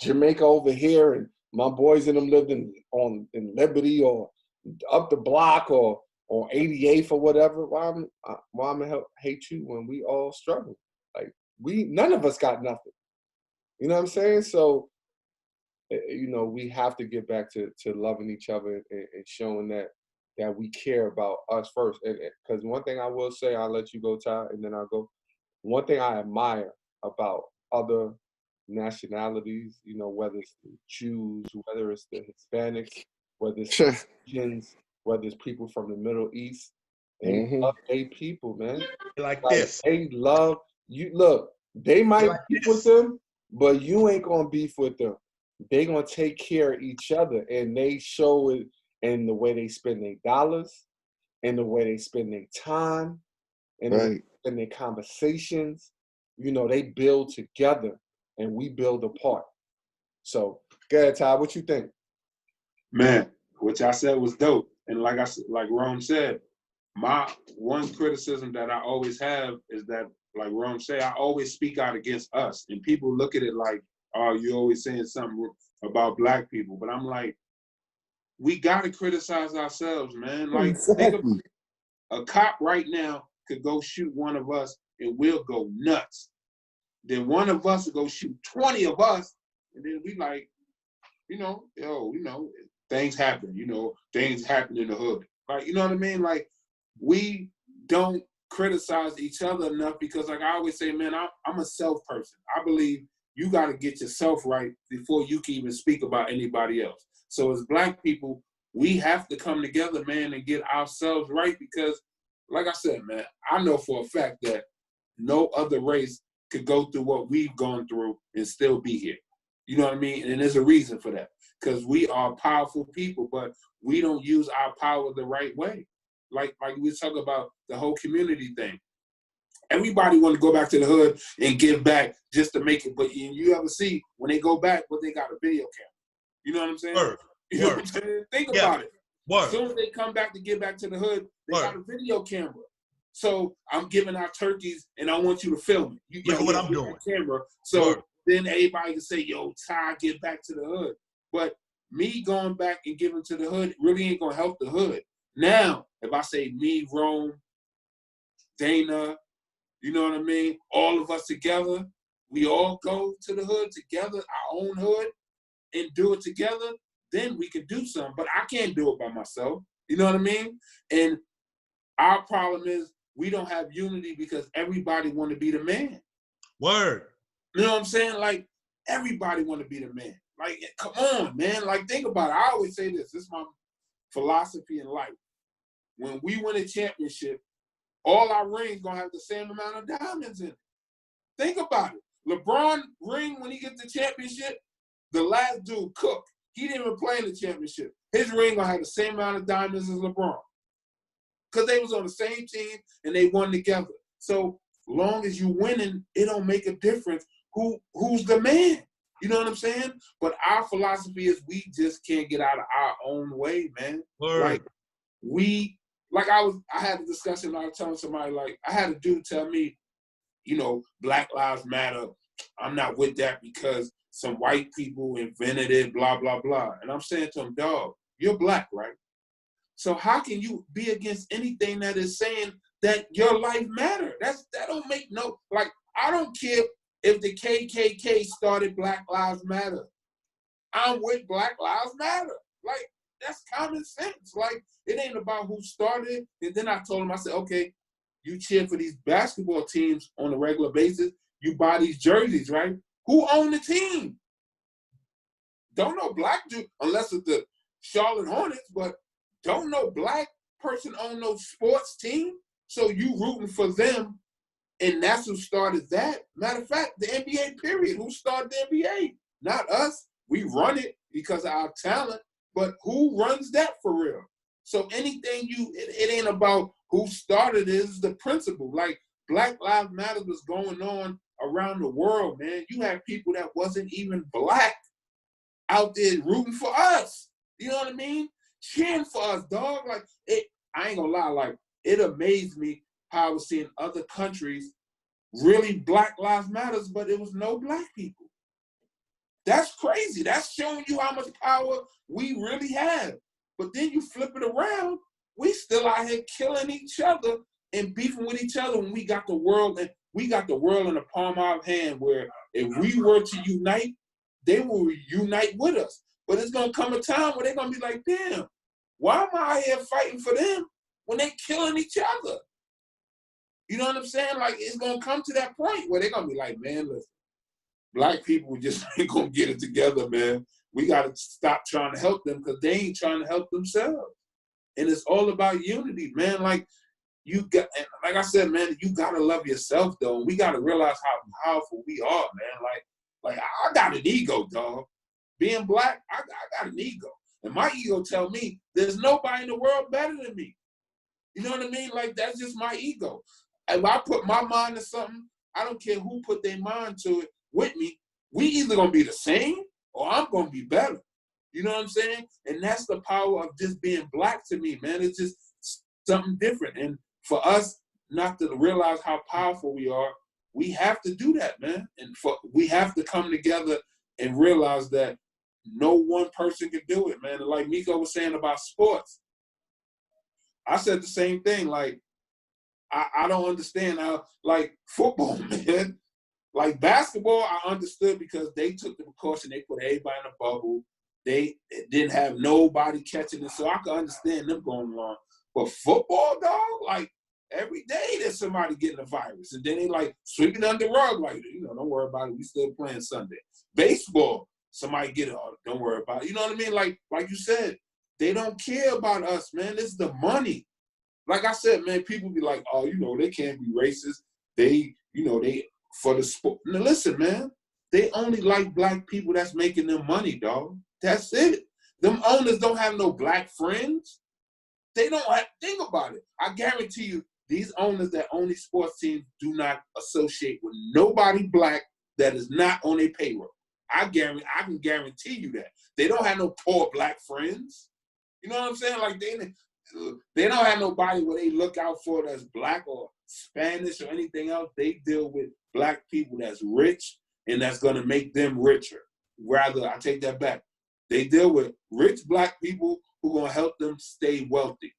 Jamaica over here and my boys and them lived in Liberty or up the block or 88th or whatever, why I'm gonna hate you when we all struggle? Like none of us got nothing. You know what I'm saying? So we have to get back to loving each other and showing that we care about us first. Because one thing I will say, I'll let you go, Ty, and then I'll go. One thing I admire about other nationalities, whether it's the Jews, whether it's the Hispanics, whether it's the Asians, whether it's people from the Middle East, they love their people, man. Like Like this. they love you. Look, they might Like beef this. with them, but you ain't gonna beef with them. They gonna take care of each other, and they show it in the way they spend their dollars, in the way they spend their time, in the way Right. they spend their conversations. They build together, and we build apart. So, go ahead, Ty. What you think? Man, what y'all said was dope. And like Rome said, my one criticism that I always have is that, like Rome said, I always speak out against us. And people look at it like, oh, you're always saying something about Black people. But I'm like, we got to criticize ourselves, man. Like, think of Exactly. a cop right now could go shoot one of us and we'll go nuts. Then one of us will go shoot 20 of us, and then we like, things happen, things happen in the hood. Like, you know what I mean? Like, we don't criticize each other enough because, like I always say, man, I'm a self person. I believe you got to get yourself right before you can even speak about anybody else. So as Black people, we have to come together, man, and get ourselves right because, like I said, man, I know for a fact that no other race could go through what we've gone through and still be here. You know what I mean? And there's a reason for that because we are powerful people, but we don't use our power the right way. Like we talk about the whole community thing. Everybody want to go back to the hood and give back just to make it. But you ever see when they go back, what they got a video camera. You know what I'm saying? Word. You know what I'm saying? Think about it. Word. As soon as they come back to get back to the hood, they Word. got a video camera. So I'm giving out turkeys and I want you to film it. Look at what I'm doing. Camera. So Word. then everybody can say, yo, Ty, get back to the hood. But me going back and giving to the hood really ain't gonna help the hood. Now, if I say me, Rome, Dana, you know what I mean? All of us together, we all go to the hood together, our own hood, and do it together, then we can do something. But I can't do it by myself. You know what I mean? And our problem is we don't have unity because everybody want to be the man. Word. You know what I'm saying? Like, everybody want to be the man. Like, come on, man. Like, think about it. I always say this. This is my philosophy in life. When we win a championship, all our rings going to have the same amount of diamonds in it. Think about it. LeBron ring, when he gets the championship, the last dude, Cook, he didn't even play in the championship. His ring going to have the same amount of diamonds as LeBron. Because they was on the same team and they won together. So long as you winning, it don't make a difference who's the man. You know what I'm saying? But our philosophy is we just can't get out of our own way, man. Word. I had a discussion, I was telling somebody, like, I had a dude tell me, you know, Black Lives Matter, I'm not with that because some white people invented it, blah, blah, blah. And I'm saying to him, dog, you're black, right? So how can you be against anything that is saying that your life matter? That don't make no, like, I don't care if the KKK started Black Lives Matter. I'm with Black Lives Matter. Like, that's common sense. Like, it ain't about who started. And then I told him, I said, okay, you cheer for these basketball teams on a regular basis. You buy these jerseys, right? Who own the team? Don't know black dude, unless it's the Charlotte Hornets, but don't no black person own no sports team. So you rooting for them, and that's who started that. Matter of fact, the NBA period. Who started the NBA? Not us. We run it because of our talent, but who runs that for real? So anything it ain't about who started it, it's the principle. Like, Black Lives Matter was going on around the world, man. You had people that wasn't even black out there rooting for us. You know what I mean? Cheering for us, dog. Like, I ain't gonna lie, like, it amazed me how I was seeing other countries really Black Lives Matters, but it was no black people. That's crazy. That's showing you how much power we really have. But then you flip it around, we still out here killing each other and beefing with each other when we got the world, and we got the world in the palm of our hand, where if we were to unite, they will unite with us. But it's gonna come a time where they're gonna be like, damn, why am I out here fighting for them when they killing each other? You know what I'm saying? Like, it's gonna come to that point where they're gonna be like, man, listen, black people just ain't gonna get it together, man. We gotta stop trying to help them because they ain't trying to help themselves. And it's all about unity, man. Like, like I said, man, you gotta love yourself, though. We gotta realize how powerful we are, man. Like I got an ego, dog. Being black, I got an ego. And my ego tell me there's nobody in the world better than me. You know what I mean? Like, that's just my ego. If I put my mind to something, I don't care who put their mind to it with me. We either gonna be the same or I'm gonna be better. You know what I'm saying? And that's the power of just being black to me, man. It's just something different. And for us not to realize how powerful we are, we have to do that, man. And we have to come together and realize that no one person can do it, man. And like Miko was saying about sports, I said the same thing. Like, I don't understand how, like, football, man. Like, basketball, I understood because they took the precaution. They put everybody in a bubble. They didn't have nobody catching it, so I could understand them going along. But football, dog, like, every day there's somebody getting a virus. And then they, like, sweeping under the rug, like, you know, don't worry about it. We still playing Sunday. Baseball, somebody get it. Oh, don't worry about it. You know what I mean? Like you said, they don't care about us, man. It's the money. Like I said, man, people be like, oh, you know, they can't be racist. They for the sport. Now listen, man, they only like black people that's making them money, dog. That's it. Them owners don't have no black friends. They don't have, think about it. I guarantee you, these owners that own these sports teams do not associate with nobody black that is not on their payroll. I can guarantee you that. They don't have no poor black friends. You know what I'm saying? Like, they don't have nobody where they look out for that's black or Spanish or anything else. They deal with black people that's rich and that's going to make them richer. Rather, I take that back. They deal with rich black people who are going to help them stay wealthy.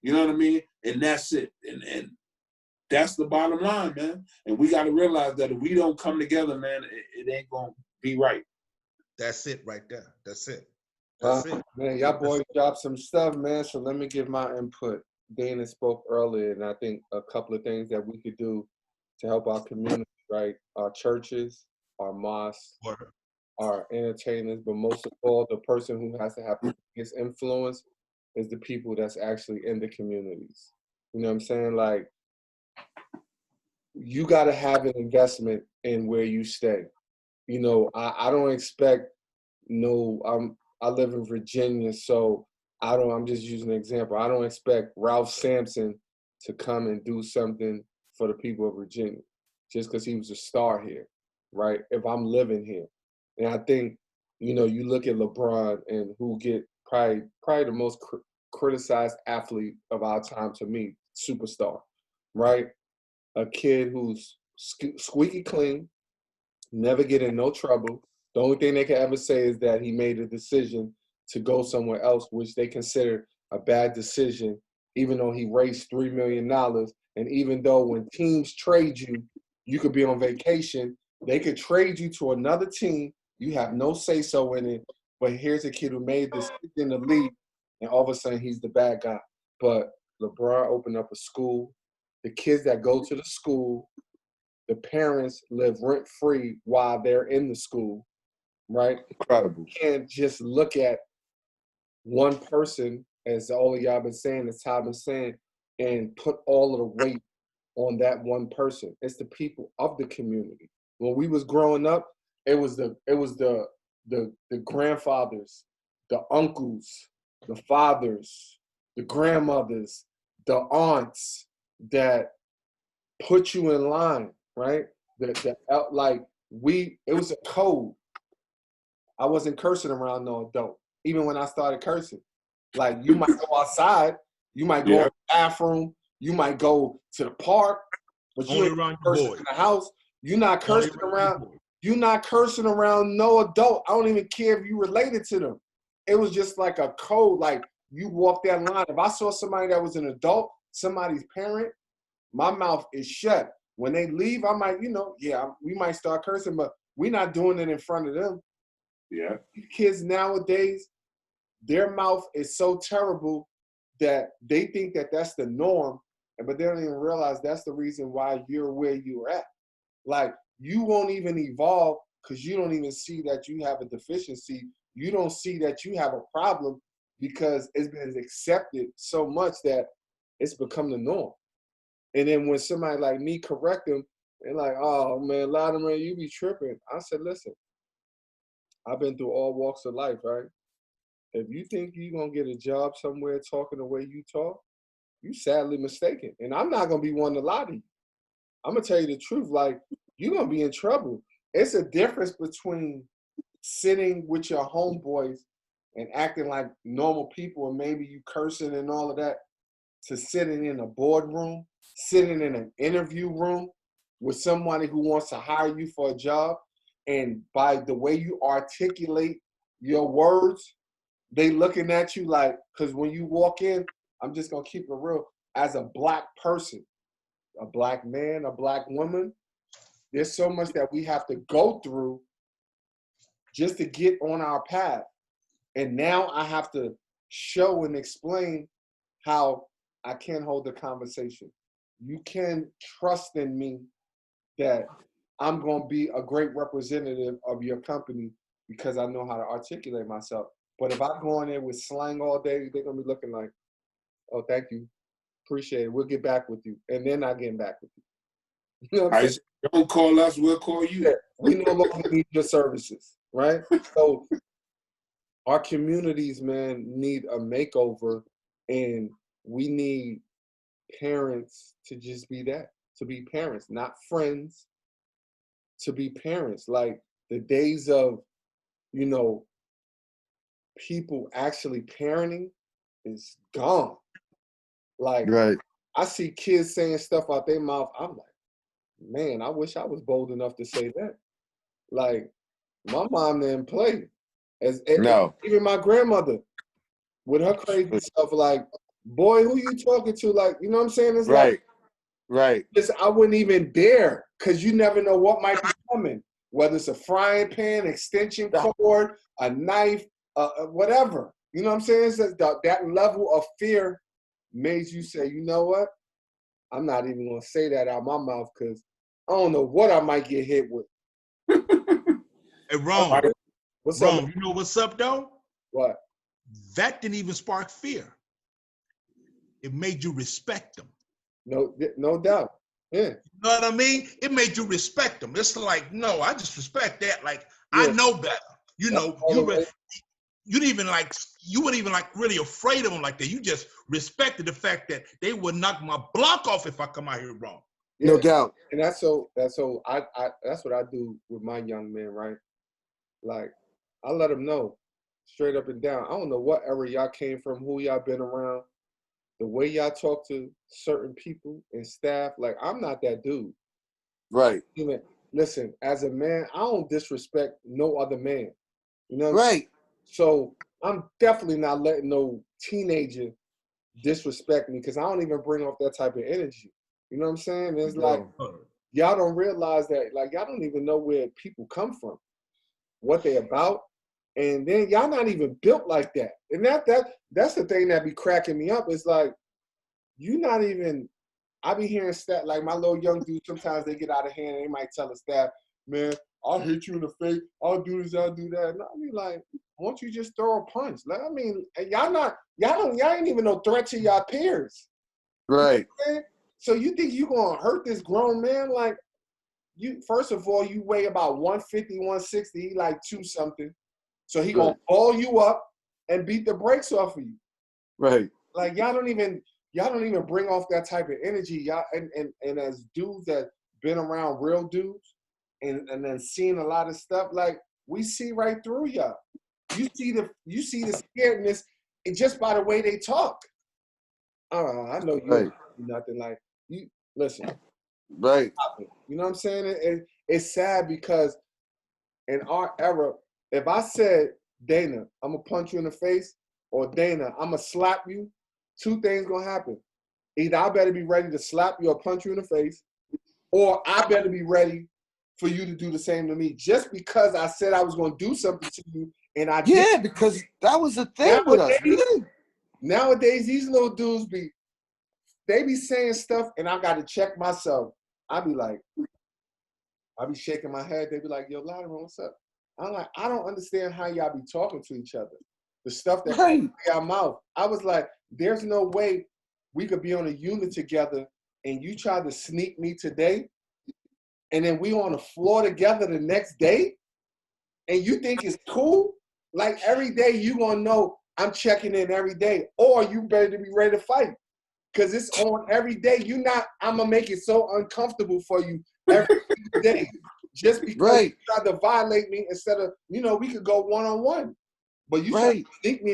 You know what I mean? And that's it. And that's the bottom line, man. And we got to realize that if we don't come together, man, it ain't going to be right. That's it right there. That's it. That's it. Man, y'all boys dropped some stuff, man, so let me give my input. Dana spoke earlier, and I think a couple of things that we could do to help our community, right? Our churches, our mosques, Word. our entertainers, but most of all, the person who has to have the biggest influence is the people that's actually in the communities. You know what I'm saying? Like, you got to have an investment in where you stay. You know, I don't expect no. I live in Virginia, so I don't. I'm just using an example. I don't expect Ralph Sampson to come and do something for the people of Virginia just because he was a star here, right? If I'm living here, and I think, you know, you look at LeBron and who get probably the most criticized athlete of our time to me, superstar, right? A kid who's squeaky clean, never get in no trouble. The only thing they can ever say is that he made a decision to go somewhere else, which they consider a bad decision, even though he raised $3 million. And even though when teams trade you, you could be on vacation, they could trade you to another team. You have no say so in it. But here's a kid who made this in the league, and all of a sudden he's the bad guy. But LeBron opened up a school. The kids that go to the school, the parents live rent free while they're in the school, right? Incredible. You can't just look at one person, as all of y'all been saying, as Ty been saying, and put all of the weight on that one person. It's the people of the community. When we was growing up, it was the grandfathers, the uncles, the fathers, the grandmothers, the aunts that put you in line, right? It was a code. I wasn't cursing around no adult, even when I started cursing. Like, you might go outside, you might go Yeah. to the bathroom, you might go to the park, but you Only ain't around your cursing boys. in the house. You're not Only cursing around around. your boys. You're not cursing around no adult. I don't even care if you related to them. It was just like a code. Like, you walk that line. If I saw somebody that was an adult, somebody's parent, my mouth is shut. When they leave, I might, we might start cursing, but we're not doing it in front of them. Yeah. Kids nowadays, their mouth is so terrible that they think that that's the norm, but they don't even realize that's the reason why you're where you're at. Like, you won't even evolve because you don't even see that you have a deficiency. You don't see that you have a problem because it's been accepted so much that it's become the norm. And then when somebody like me correct them, they're like, "Oh man, Latimer, you be tripping." I said, "Listen, I've been through all walks of life, right? If you think you're gonna get a job somewhere talking the way you talk, you sadly mistaken. And I'm not gonna be one to lie to you. I'm gonna tell you the truth. Like, you're gonna be in trouble. It's a difference between sitting with your homeboys and acting like normal people, and maybe you cursing and all of that, to sitting in a boardroom, sitting in an interview room with somebody who wants to hire you for a job, and by the way you articulate your words, they looking at you like, because when you walk in, I'm just gonna keep it real, as a black person, a black man, a black woman, there's so much that we have to go through just to get on our path. And now I have to show and explain how I can hold the conversation. You can trust in me that I'm going to be a great representative of your company because I know how to articulate myself. But if I go in there with slang all day, they're going to be looking like, "Oh, thank you. Appreciate it. We'll get back with you." And they're not getting back with you. You know what I'm saying? Don't call us, we'll call you. Yeah, we no longer need your services, right? So our communities, man, need a makeover, and we need parents to just be that, to be parents, not friends, to be parents. Like, the days of, you know, people actually parenting is gone. Like, Right. I see kids saying stuff out their mouth. I'm like, man, I wish I was bold enough to say that. Like, my mom didn't play. No. Even my grandmother with her crazy stuff, like, "Boy, who you talking to?" Like, you know what I'm saying? It's like, Right. Right. I wouldn't even dare, because you never know what might be coming. Whether it's a frying pan, extension cord, a knife, whatever. You know what I'm saying? It's that level of fear made you say, you know what? I'm not even gonna say that out my mouth because I don't know what I might get hit with. Hey, Rome, What's Rome, up? you know what's up though? What? That didn't even spark fear. It made you respect them. No doubt. Yeah. You know what I mean? It made you respect them. It's like, no, I just respect that. Like, I Yeah. know better. You That's know, all the way. you didn't even like, you weren't even like really afraid of them like that. You just respected the fact that they would knock my block off if I come out here wrong. Yeah. No doubt. And that's what I do with my young men, right? Like, I let them know straight up and down. I don't know what era y'all came from, who y'all been around, the way y'all talk to certain people and staff. Like, I'm not that dude. Right. Even listen, as a man, I don't disrespect no other man. You know what I'm saying? Right. So I'm definitely not letting no teenager disrespect me because I don't even bring off that type of energy. You know what I'm saying? It's like y'all don't realize that, like y'all don't even know where people come from, what they about, and then y'all not even built like that. And that's the thing that be cracking me up. It's like you not even. I be hearing stat like my little young dudes. Sometimes they get out of hand. And they might tell the staff, "Man, I'll hit you in the face. I'll do this. I'll do that." And I be like, "Why don't you just throw a punch?" Like, I mean, y'all ain't even no threat to y'all peers. Right. You know so you think you gonna hurt this grown man? Like, you first of all, you weigh about 150, 160. He like 2 something. So he gonna ball you up and beat the brakes off of you. Right. Like y'all don't even bring off that type of energy. Y'all and as dudes that been around real dudes and then seen a lot of stuff, like we see right through y'all. You see the scaredness just by the way they talk. I know you ain't nothing like you. Listen, Right. you know what I'm saying? It's sad because in our era, if I said, Dana, I'm gonna punch you in the face, or Dana, I'm gonna slap you, 2 things gonna happen. Either I better be ready to slap you or punch you in the face, or I better be ready for you to do the same to me. Just because I said I was gonna do something to you, and I did. Yeah, because that was the thing with us. Nowadays, these little dudes they be saying stuff, and I got to check myself. I be shaking my head. They be like, "Yo, Latimer, what's up?" I'm like, I don't understand how y'all be talking to each other. The stuff that comes out of mouth. I was like, there's no way we could be on a unit together and you try to sneak me today, and then we on the floor together the next day, and you think it's cool? Like every day you gonna know I'm checking in every day, or you better be ready to fight. Cause it's on every day. I'm gonna make it so uncomfortable for you every day. Just because you try to violate me instead of, we could go one-on-one. But you try to sneak me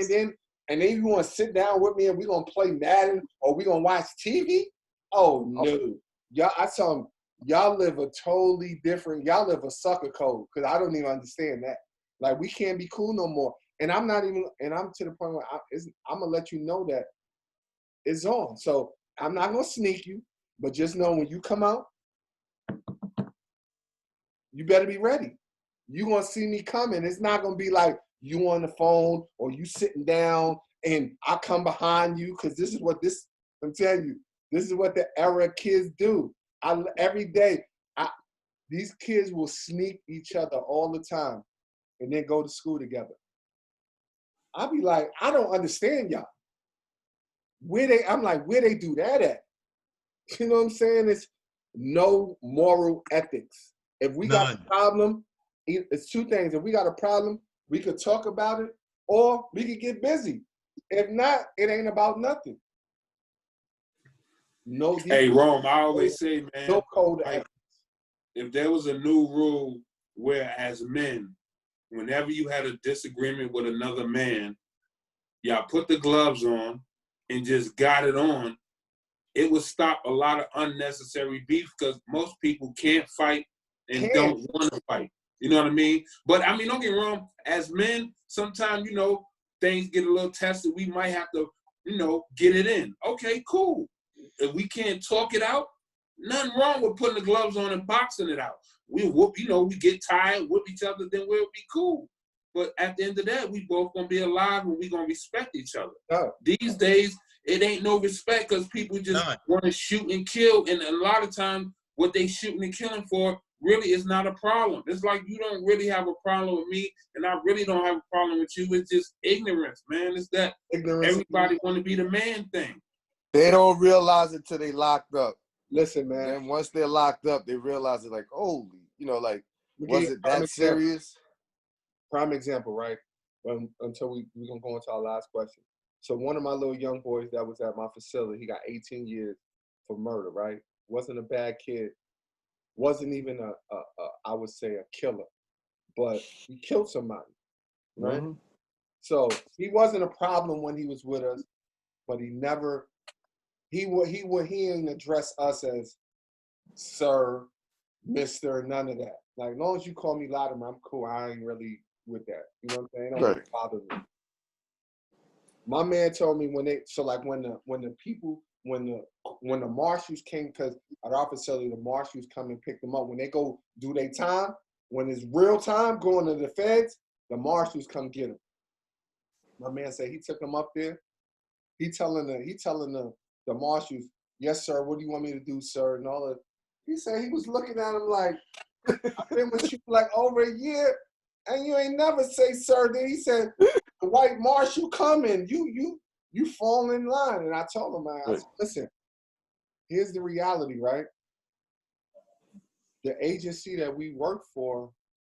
and then you want to sit down with me and we're going to play Madden or we're going to watch TV? Oh, no. I tell them, y'all live a totally different, y'all live a sucker code because I don't even understand that. Like, we can't be cool no more. And I'm not even, and I'm to the point where I'm going to let you know that it's on. So I'm not going to sneak you, but just know when you come out, you better be ready. You're going to see me coming. It's not going to be like you on the phone or you sitting down and I come behind you because I'm telling you, this is what the era kids do. Every day, these kids will sneak each other all the time and then go to school together. I'll be like, I don't understand y'all. I'm like, where they do that at? You know what I'm saying? It's no moral ethics. If we got a problem, it's 2 things. If we got a problem, we could talk about it or we could get busy. If not, it ain't about nothing. Hey, Rome, I always say, man, no code like, if there was a new rule where as men, whenever you had a disagreement with another man, y'all put the gloves on and just got it on, it would stop a lot of unnecessary beef because most people can't fight and don't want to fight. You know what I mean? But I mean, don't get me wrong, as men, sometimes, things get a little tested. We might have to, get it in. Okay, cool. If we can't talk it out, nothing wrong with putting the gloves on and boxing it out. We whoop, we get tired, whoop each other, then we'll be cool. But at the end of that, we both gonna be alive and we gonna respect each other. These days, it ain't no respect because people just None. want to shoot and kill. And a lot of times, what they shooting and killing for really is not a problem. It's like you don't really have a problem with me, and I really don't have a problem with you. It's just ignorance, man. It's that Ignorance. everybody want to be the man thing. They don't realize it till they locked up. Listen, man. Then once they're locked up, they realize it like, holy, you know, like, was it prime that serious? Prime example, right? Until we're going to go into our last question. So one of my little young boys that was at my facility, he got 18 years for murder, right? Wasn't a bad kid. Wasn't even I would say a killer, but he killed somebody, right? Mm-hmm. So he wasn't a problem when he was with us, but he didn't address us as sir, mister, none of that. Like, as long as you call me Latimer, I'm cool. I ain't really with that. You know what I'm saying? It don't really bother me. My man told me when the marshals came, because at our facility, the marshals come and pick them up. When they go do their time, when it's real time, going to the feds, the marshals come get them. My man said he took them up there. He telling the marshals, yes, sir, what do you want me to do, sir? And all that. He said he was looking at him like, I've been with you for like over a year, and you ain't never say, sir. Then he said, the white marshal coming, you fall in line. And I told him, I said, listen, here's the reality, right? The agency that we work for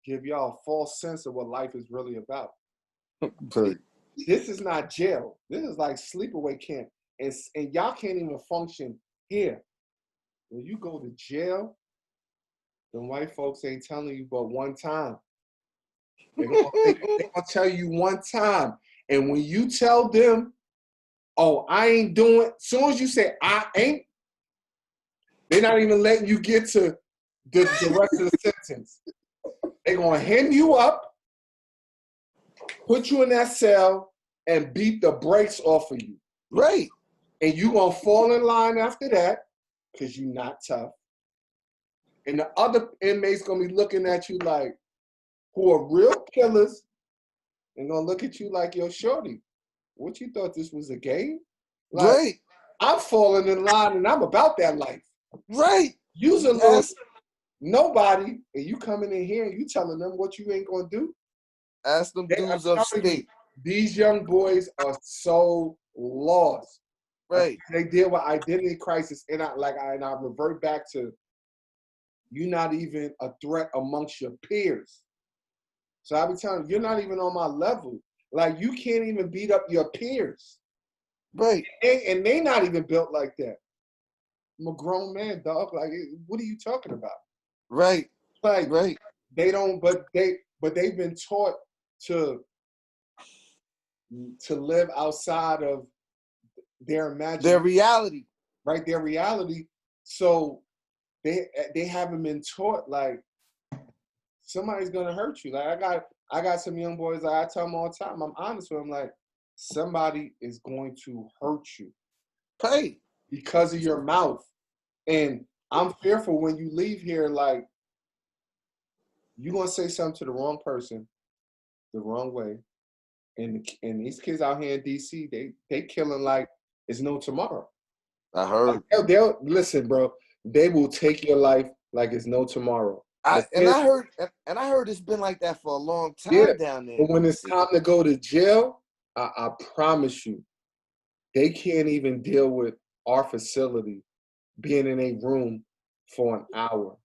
give y'all a false sense of what life is really about. This is not jail. This is like sleepaway camp. And y'all can't even function here. When you go to jail, the white folks ain't telling you but one time. They're gonna tell you one time. And when you tell them, oh, I ain't doing, as soon as you say I ain't, they're not even letting you get to the rest of the sentence. They're gonna hem you up, put you in that cell, and beat the brakes off of you. Right. And you gonna fall in line after that because you're not tough. And the other inmates gonna be looking at you like, who are real killers, and gonna look at you like, yo, shorty, what you thought this was a game? Like, Right. I'm falling in line and I'm about that life. Right. You's a little nobody, and you coming in here and you telling them what you ain't gonna do. Ask them dudes upstate. These young boys are so lost. Right. They deal with identity crisis, and I revert back to, you're not even a threat amongst your peers. So I be telling you, you're not even on my level. Like, you can't even beat up your peers. Right. And they not even built like that. I'm a grown man, dog. Like, what are you talking about? Right. Like, right. They don't, but they've been taught to live outside of their imagination. Their reality. Right, their reality. So they haven't been taught, like, somebody's gonna hurt you. Like, I got some young boys, like, I tell them all the time, I'm honest with them, like, somebody is going to hurt you. Right. Because of your mouth. And I'm fearful when you leave here, like, you're gonna say something to the wrong person the wrong way. And these kids out here in DC, they killing like it's no tomorrow. I heard. Like, they'll listen, bro. They will take your life like it's no tomorrow. I heard it's been like that for a long time down there. But when it's time to go to jail, I promise you, they can't even deal with our facility being in a room for an hour.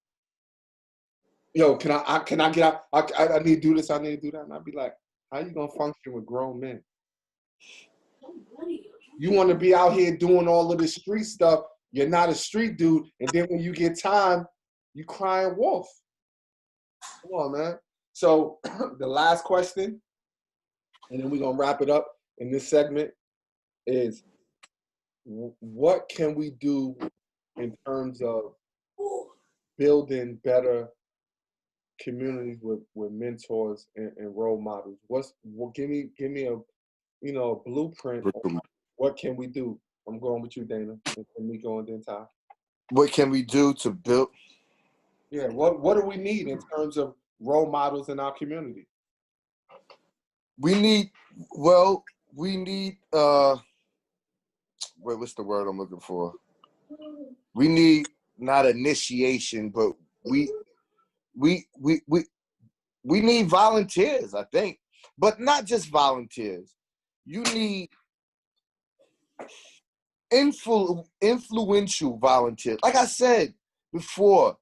Yo, can I get out? I need to do this. I need to do that. And I'd be like, how you gonna function with grown men? You want to be out here doing all of this street stuff. You're not a street dude. And then when you get time, you crying wolf. Come on, man. So the last question, and then we're going to wrap it up in this segment, is what can we do in terms of building better communities with mentors and role models? Give me a blueprint. What can we do? I'm going with you, Dana, and Miko and then Ty. What can we do to build? Yeah, what do we need in terms of role models in our community? We need what's the word I'm looking for? We need not initiation, but we we we we we need volunteers, I think. But not just volunteers. You need influential volunteers. Like I said before,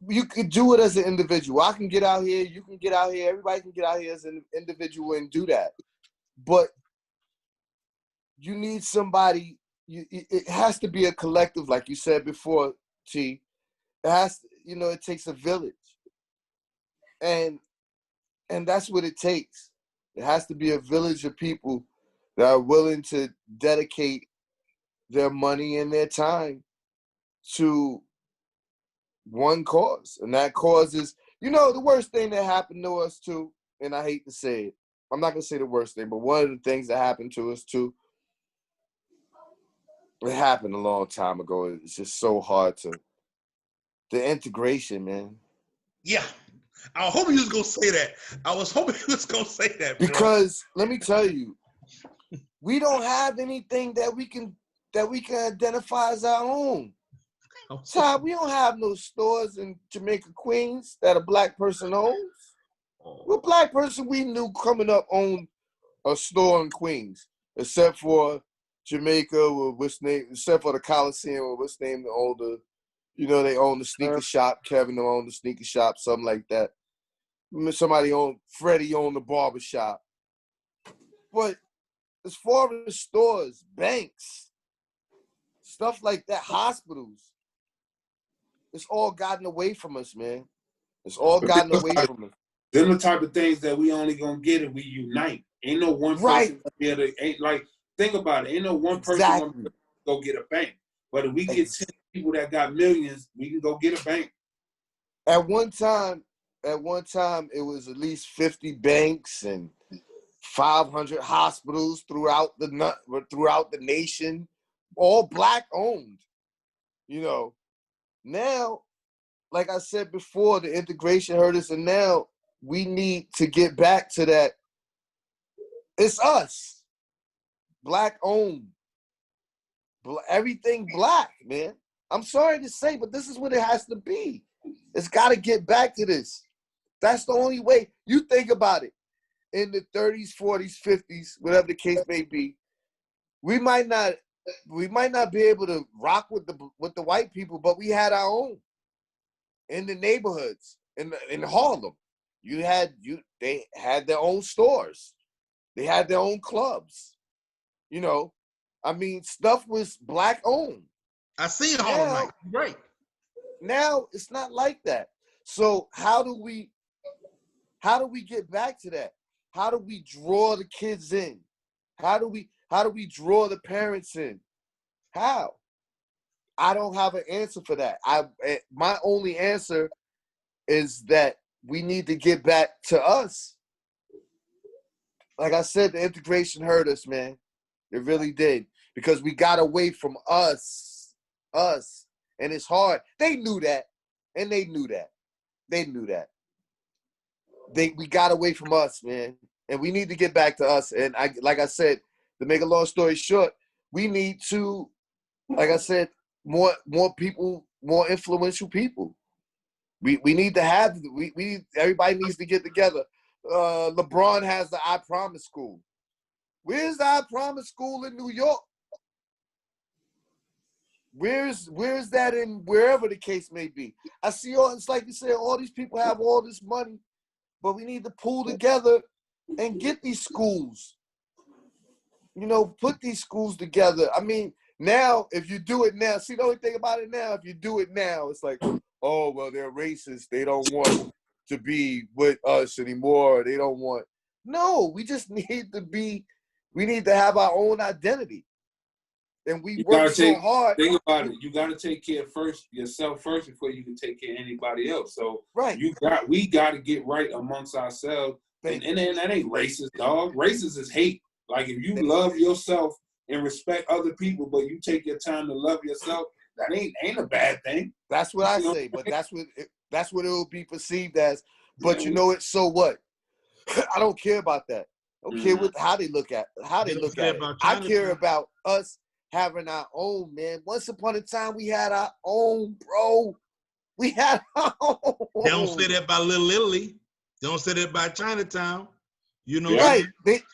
you could do it as an individual. I can get out here, you can get out here, everybody can get out here as an individual and do that. But you need somebody, it has to be a collective, like you said before, T. It has to, it takes a village. And that's what it takes. It has to be a village of people that are willing to dedicate their money and their time to one cause. And that cause is, the worst thing that happened to us too, and I hate to say it, I'm not going to say the worst thing, but one of the things that happened to us too, it happened a long time ago. It's just so hard the integration, man. Yeah. I was hoping you was going to say that. I was hoping you was going to say that, bro. Because let me tell you, we don't have anything that we can identify as our own. Ty, we don't have no stores in Jamaica, Queens that a black person owns. What black person we knew coming up owned a store in Queens, except for Jamaica, or except for the Coliseum, or what's name the older, they own the sneaker shop. Kevin owned the sneaker shop, something like that. Freddie owned the barber shop. But as far as stores, banks, stuff like that, hospitals, it's all gotten away from us, man. It's all gotten away from us. Them the type of things that we only gonna get if we unite. Ain't no one person ain't like, think about it. Ain't no one person gonna go get a bank. But if we get 10 people that got millions, we can go get a bank. At one time, it was at least 50 banks and 500 hospitals throughout the nation, all black owned. Now, like I said before, the integration hurt us, and now we need to get back to that. It's us, black owned, everything black, man. I'm sorry to say, but this is what it has to be. It's got to get back to this. That's the only way. You think about it. In the 30s, 40s, 50s, whatever the case may be, we might not be able to rock with the white people, but we had our own in the neighborhoods in Harlem. They had their own stores. They had their own clubs. Stuff was black owned. I seen Harlem Night. Right. Now it's not like that. So how do we get back to that? How do we draw the kids in? How do we draw the parents in? How? I don't have an answer for that. My only answer is that we need to get back to us. Like I said, the integration hurt us, man. It really did. Because we got away from us. And it's hard. They knew that. And they knew that. We got away from us, man. And we need to get back to us. And like I said, to make a long story short, we need to, like I said, more people, more influential people. We need to have, everybody needs to get together. LeBron has the I Promise School. Where's the I Promise School in New York? Where's that in wherever the case may be? I see it's like you said, all these people have all this money, but we need to pull together and get these schools. Put these schools together. Now, if you do it now, see the only thing about it now, if you do it now, it's like, oh, well, they're racist. They don't want to be with us anymore. They don't want. No, we just need to have our own identity. And we work so hard. Think about it. You got to take care yourself first before you can take care of anybody else. So right. We got to get right amongst ourselves. And that ain't racist, dog. Racist is hate. Like if you love yourself and respect other people, but you take your time to love yourself, that ain't a bad thing. That's what I say. But that's what it will be perceived as. But so what? I don't care about that. I don't care what how they look at it. I care about us having our own, man. Once upon a time, we had our own, bro. We had our own. They don't say that about Little Italy. They don't say that about Chinatown. You know, right?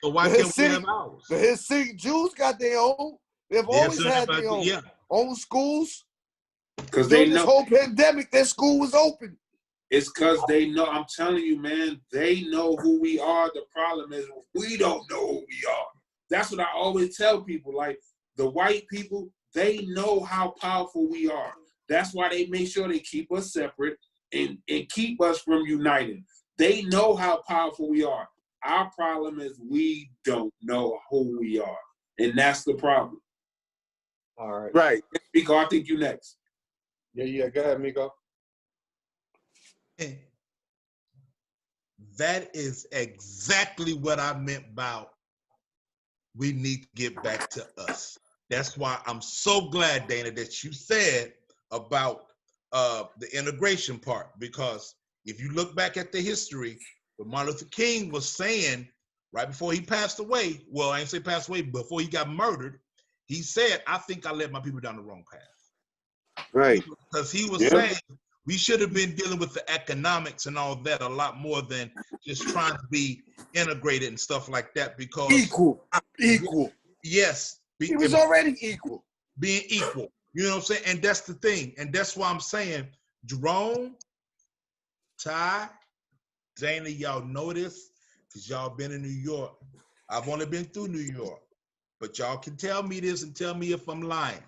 So why can't we have ours? The Hasidic Jews got their own. They've always had their own. Yeah. Own schools. Because during this whole pandemic, their school was open. It's because they know. I'm telling you, man. They know who we are. The problem is we don't know who we are. That's what I always tell people. Like the white people, they know how powerful we are. That's why they make sure they keep us separate and keep us from uniting. They know how powerful we are. Our problem is we don't know who we are. And that's the problem. All right. Right. Miko, I think you next. Yeah. Go ahead, Miko. That is exactly what I meant by we need to get back to us. That's why I'm so glad, Dana, that you said about the integration part, because if you look back at the history, what Martin Luther King was saying right before he passed away, well, I ain't say passed away, before he got murdered, he said, I think I led my people down the wrong path. Right. Because he was saying we should have been dealing with the economics and all that a lot more than just trying to be integrated and stuff like that, because equal. Yes. He was already equal. Being equal. You know what I'm saying? And that's the thing. And that's why I'm saying, Jerome, Ty, Dana, y'all know this because y'all been in New York. I've only been through New York. But y'all can tell me this and tell me if I'm lying.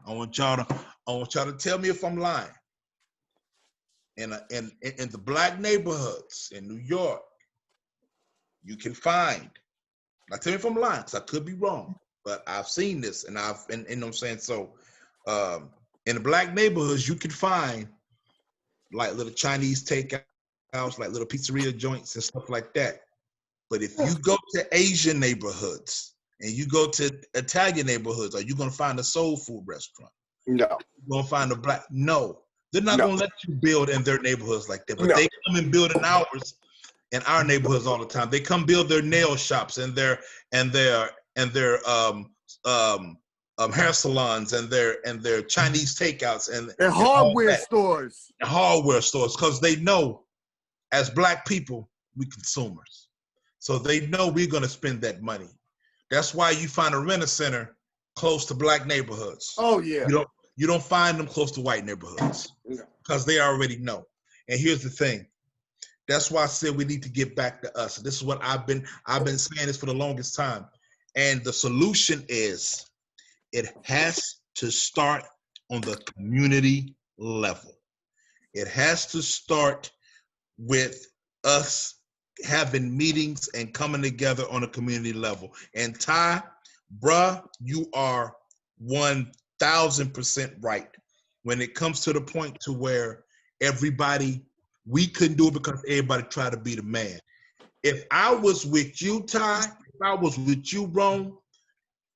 I want y'all to tell me if I'm lying. In the black neighborhoods in New York, you can find, now tell me if I'm lying, because I could be wrong, but I've seen this and you know what I'm saying? So in the black neighborhoods, you can find like little Chinese takeouts, like little pizzeria joints and stuff like that. But if you go to Asian neighborhoods and you go to Italian neighborhoods, are you going to find a soul food restaurant? No. You're going to find a black, no. They're not going to let you build in their neighborhoods like that, but they come and build in ours, in our neighborhoods all the time. They come build their nail shops and their hair salons and their Chinese takeouts and hardware stores. And hardware stores, because they know as black people, we consumers. So they know we're going to spend that money. That's why you find a rent-a-center close to black neighborhoods. Oh yeah. You don't find them close to white neighborhoods because they already know. And here's the thing. That's why I said we need to get back to us. This is what I've been saying this for the longest time. And the solution is it has to start on the community level. It has to start with us having meetings and coming together on a community level. And Ty, bruh, you are 1,000% right. When it comes to the point to where we couldn't do it because everybody tried to be the man. If I was with you, Ty, if I was with you, Rome,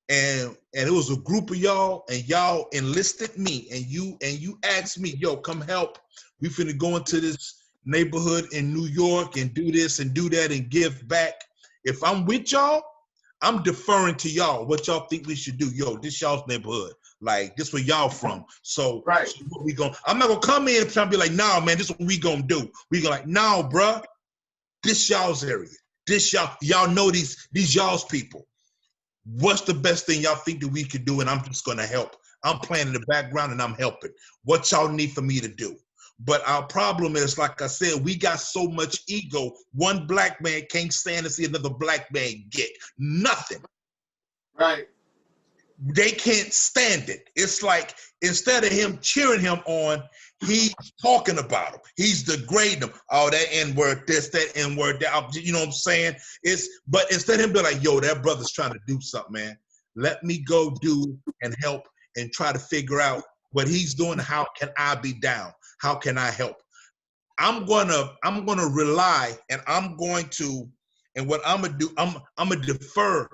and it was a group of y'all, and y'all enlisted me, and you asked me, yo, come help. We finna go into this neighborhood in New York and do this and do that and give back. If I'm with y'all, I'm deferring to y'all what y'all think we should do. Yo, this y'all's neighborhood. Like, this where y'all from. So, so what we going, I'm not gonna come in and try to be like, nah, man, this is what we gonna do. We gonna like, nah, bruh, this y'all's area. This y'all know these y'all's people. What's the best thing y'all think that we could do? And I'm just gonna help. I'm playing in the background and I'm helping. What y'all need for me to do? But our problem is, like I said, we got so much ego. One black man can't stand to see another black man get nothing. Right. They can't stand it. It's like instead of him cheering him on, he's talking about him. He's degrading him. Oh, that N-word, this, that N-word, that. You know what I'm saying? But instead of him being like, yo, that brother's trying to do something, man. Let me go do and help and try to figure out what he's doing. How can I be down? How can I help? I'm gonna rely, and what I'm gonna do, I'm gonna defer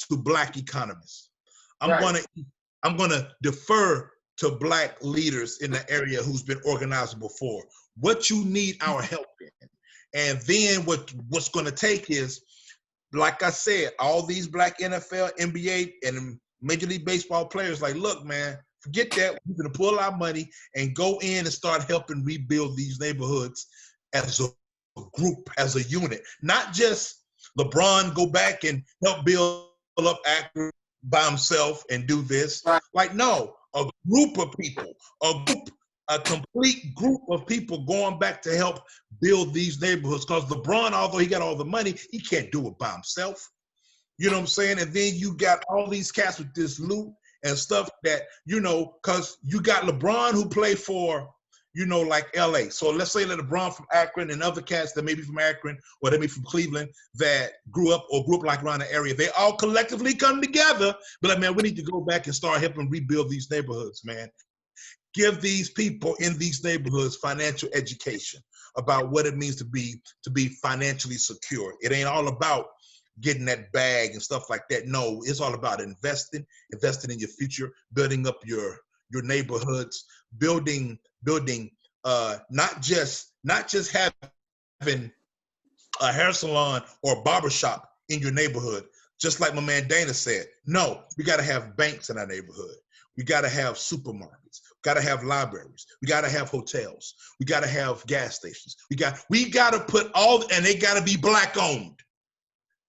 to black economists. I'm gonna defer to black leaders in the area who's been organized before. What you need our help in, and then what's gonna take is like I said, all these black NFL, NBA, and Major League Baseball players, like, look, man, forget that. We're going to pull our money and go in and start helping rebuild these neighborhoods as a group, as a unit. Not just LeBron go back and help build up Akron by himself and do this. Right. Like, no, a group of people, a complete group of people going back to help build these neighborhoods. Because LeBron, although he got all the money, he can't do it by himself. You know what I'm saying? And then you got all these cats with this loot and stuff that, you know, because you got LeBron who play for, you know, like L.A. So let's say that LeBron from Akron and other cats that may be from Akron or they may be from Cleveland that grew up like around the area. They all collectively come together. But like, man, we need to go back and start helping rebuild these neighborhoods, man. Give these people in these neighborhoods financial education about what it means to be financially secure. It ain't all about getting that bag and stuff like that. No, it's all about investing in your future, building up your neighborhoods, building not just having a hair salon or barbershop in your neighborhood. Just like my man Dana said, no, we got to have banks in our neighborhood. We got to have supermarkets. We got to have libraries. We got to have hotels. We got to have gas stations. We got to put and they got to be black owned.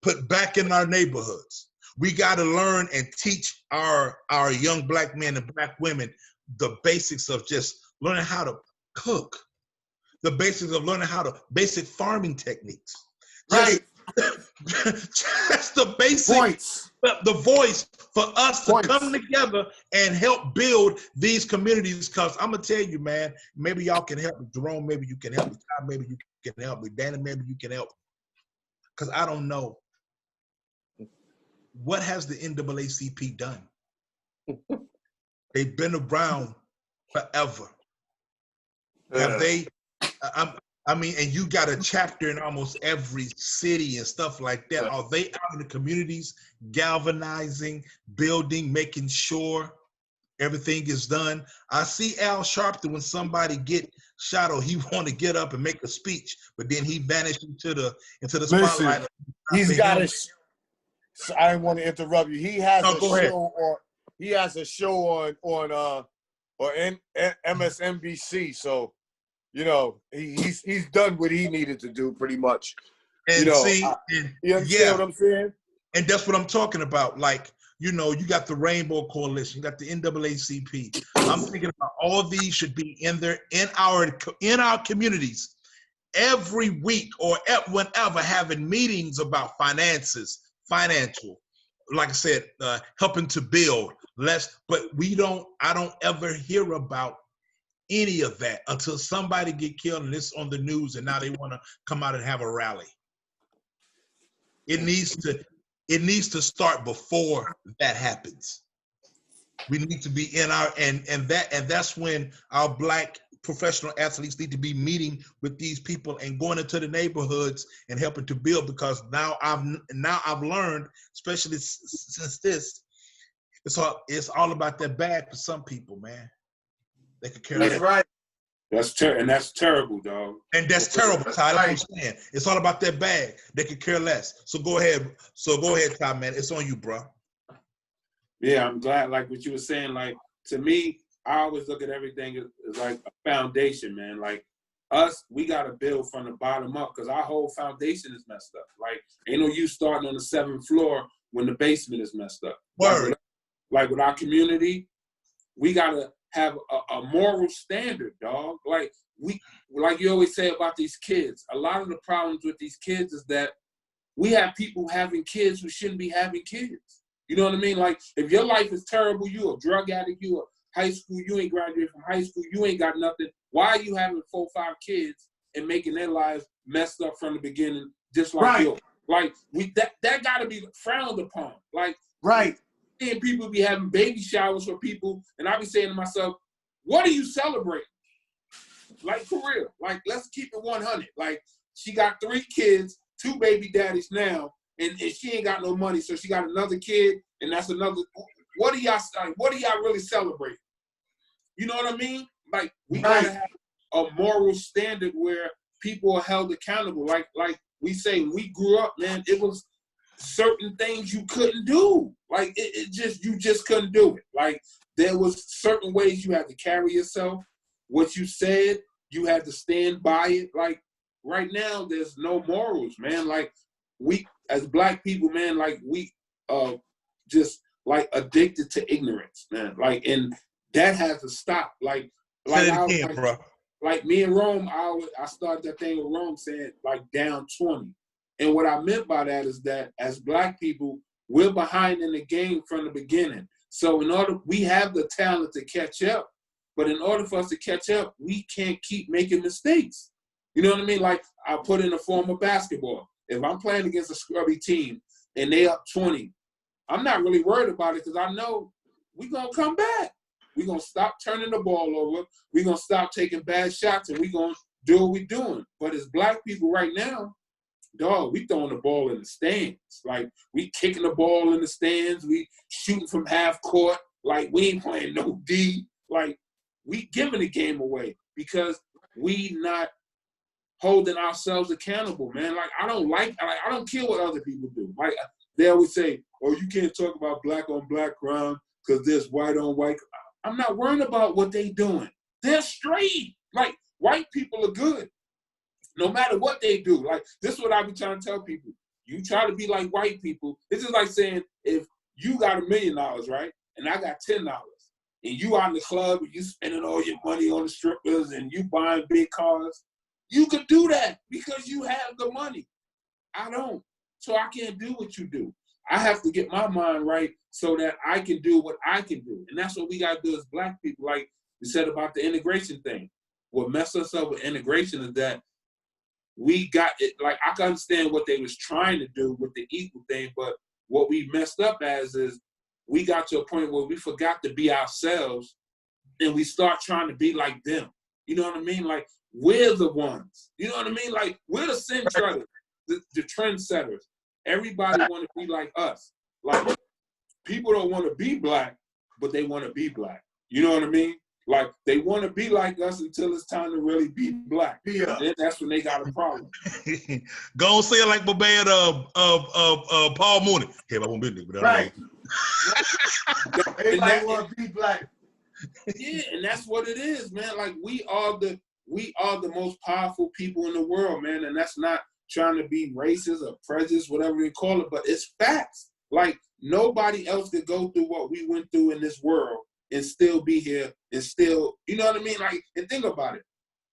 Put back in our neighborhoods. We got to learn and teach our young black men and black women the basics of just learning how to cook, the basics of learning basic farming techniques. Right. Just the basic Points. The voice for us to Points. come together and help build these communities. Because I'm gonna tell you, man, maybe y'all can help me. Jerome, maybe you can help me. Todd, maybe you can help me. Dana, maybe you can help me. Because I don't know. What has the NAACP done? They've been around forever. Have they? I mean, and you got a chapter in almost every city and stuff like that. Are they out in the communities galvanizing, building, making sure everything is done? I see Al Sharpton when somebody get shot or he want to get up and make a speech, but then he vanished into the spotlight. Listen, he's got a. I didn't want to interrupt you. He has a show on MSNBC. So, you know, he's done what he needed to do pretty much. And you know, you understand what I'm saying? And that's what I'm talking about. Like, you know, you got the Rainbow Coalition, you got the NAACP. I'm thinking about all of these should be in our communities every week or whenever, having meetings about financial, like I said, helping to build less. But I don't ever hear about any of that until somebody get killed and it's on the news and now they want to come out and have a rally. It needs to start before that happens. We need to be in our and that's when our black professional athletes need to be meeting with these people and going into the neighborhoods and helping to build, because now I've learned, especially since this, it's all about that bag for some people, man. They could care less. That's right. That's terrible, dog. And that's terrible, Ty. That's what I'm saying. It's all about that bag. They could care less. So go ahead, Ty, man. It's on you, bro. Yeah, I'm glad. Like what you were saying. Like, to me, I always look at everything as like a foundation, man. Like us, we got to build from the bottom up, because our whole foundation is messed up. Like, ain't no use starting on the 7th floor when the basement is messed up. Word. Like with our community, we got to have a moral standard, dog. Like you always say about these kids, a lot of the problems with these kids is that we have people having kids who shouldn't be having kids. You know what I mean? Like, if your life is terrible, you a drug addict, you a high school, you ain't graduated from high school, you ain't got nothing. Why are you having 4 or 5 kids and making their lives messed up from the beginning, just like yours? Like, that got to be frowned upon. Like, right. Seeing people be having baby showers for people, and I be saying to myself, what are you celebrating? Like, for real. Like, let's keep it 100. Like, she got 3 kids, 2 baby daddies now, and she ain't got no money, so she got another kid, and that's another. What are y'all really celebrating? You know what I mean? Like, we gotta have a moral standard where people are held accountable. Like we say, when we grew up, man, it was certain things you couldn't do. Like you just couldn't do it. Like there was certain ways you had to carry yourself. What you said, you had to stand by it. Like right now, there's no morals, man. Like we as black people, man, like we just like addicted to ignorance, man. Like and that has to stop. Say it again, bro. Like me and Rome, I started that thing with Rome saying like down 20. And what I meant by that is that as black people, we're behind in the game from the beginning. So we have the talent to catch up, but in order for us to catch up, we can't keep making mistakes. You know what I mean? Like I put in the form of basketball. If I'm playing against a scrubby team and they up 20, I'm not really worried about it because I know we're going to come back. We're going to stop turning the ball over. We're going to stop taking bad shots and we're going to do what we're doing. But as black people right now, dog, we throwing the ball in the stands. Like, we kicking the ball in the stands. We shooting from half court. Like, we ain't playing no D. Like, we giving the game away because we not holding ourselves accountable, man. Like, I don't care what other people do. Like, they always say, oh, you can't talk about black on black crime because there's white on white. I'm not worrying about what they doing. They're straight. Like, white people are good. No matter what they do. Like, this is what I be trying to tell people. You try to be like white people. This is like saying if you got $1 million, right, and I got $10, and you out in the club and you spending all your money on the strippers and you buying big cars, you could do that because you have the money. I don't. So I can't do what you do. I have to get my mind right so that I can do what I can do. And that's what we got to do as black people. Like we said about the integration thing. What messed us up with integration is that we got it. Like, I can understand what they was trying to do with the equal thing, but what we messed up as is we got to a point where we forgot to be ourselves and we start trying to be like them. You know what I mean? Like, we're the ones. You know what I mean? Like, we're the centretters, the trendsetters. Everybody want to be like us. Like, people don't want to be black, but they want to be black. You know what I mean? Like, they want to be like us until it's time to really be black. Yeah. Then that's when they got a problem. Go and say it like my band of Paul Mooney. Hey, I won't be there. Right. Everybody want to be black. Yeah, and that's what it is, man. Like, we are the most powerful people in the world, man. And that's not trying to be racist or prejudiced, whatever you call it, but it's facts. Like, nobody else could go through what we went through in this world and still be here and still, you know what I mean? Like, and think about it.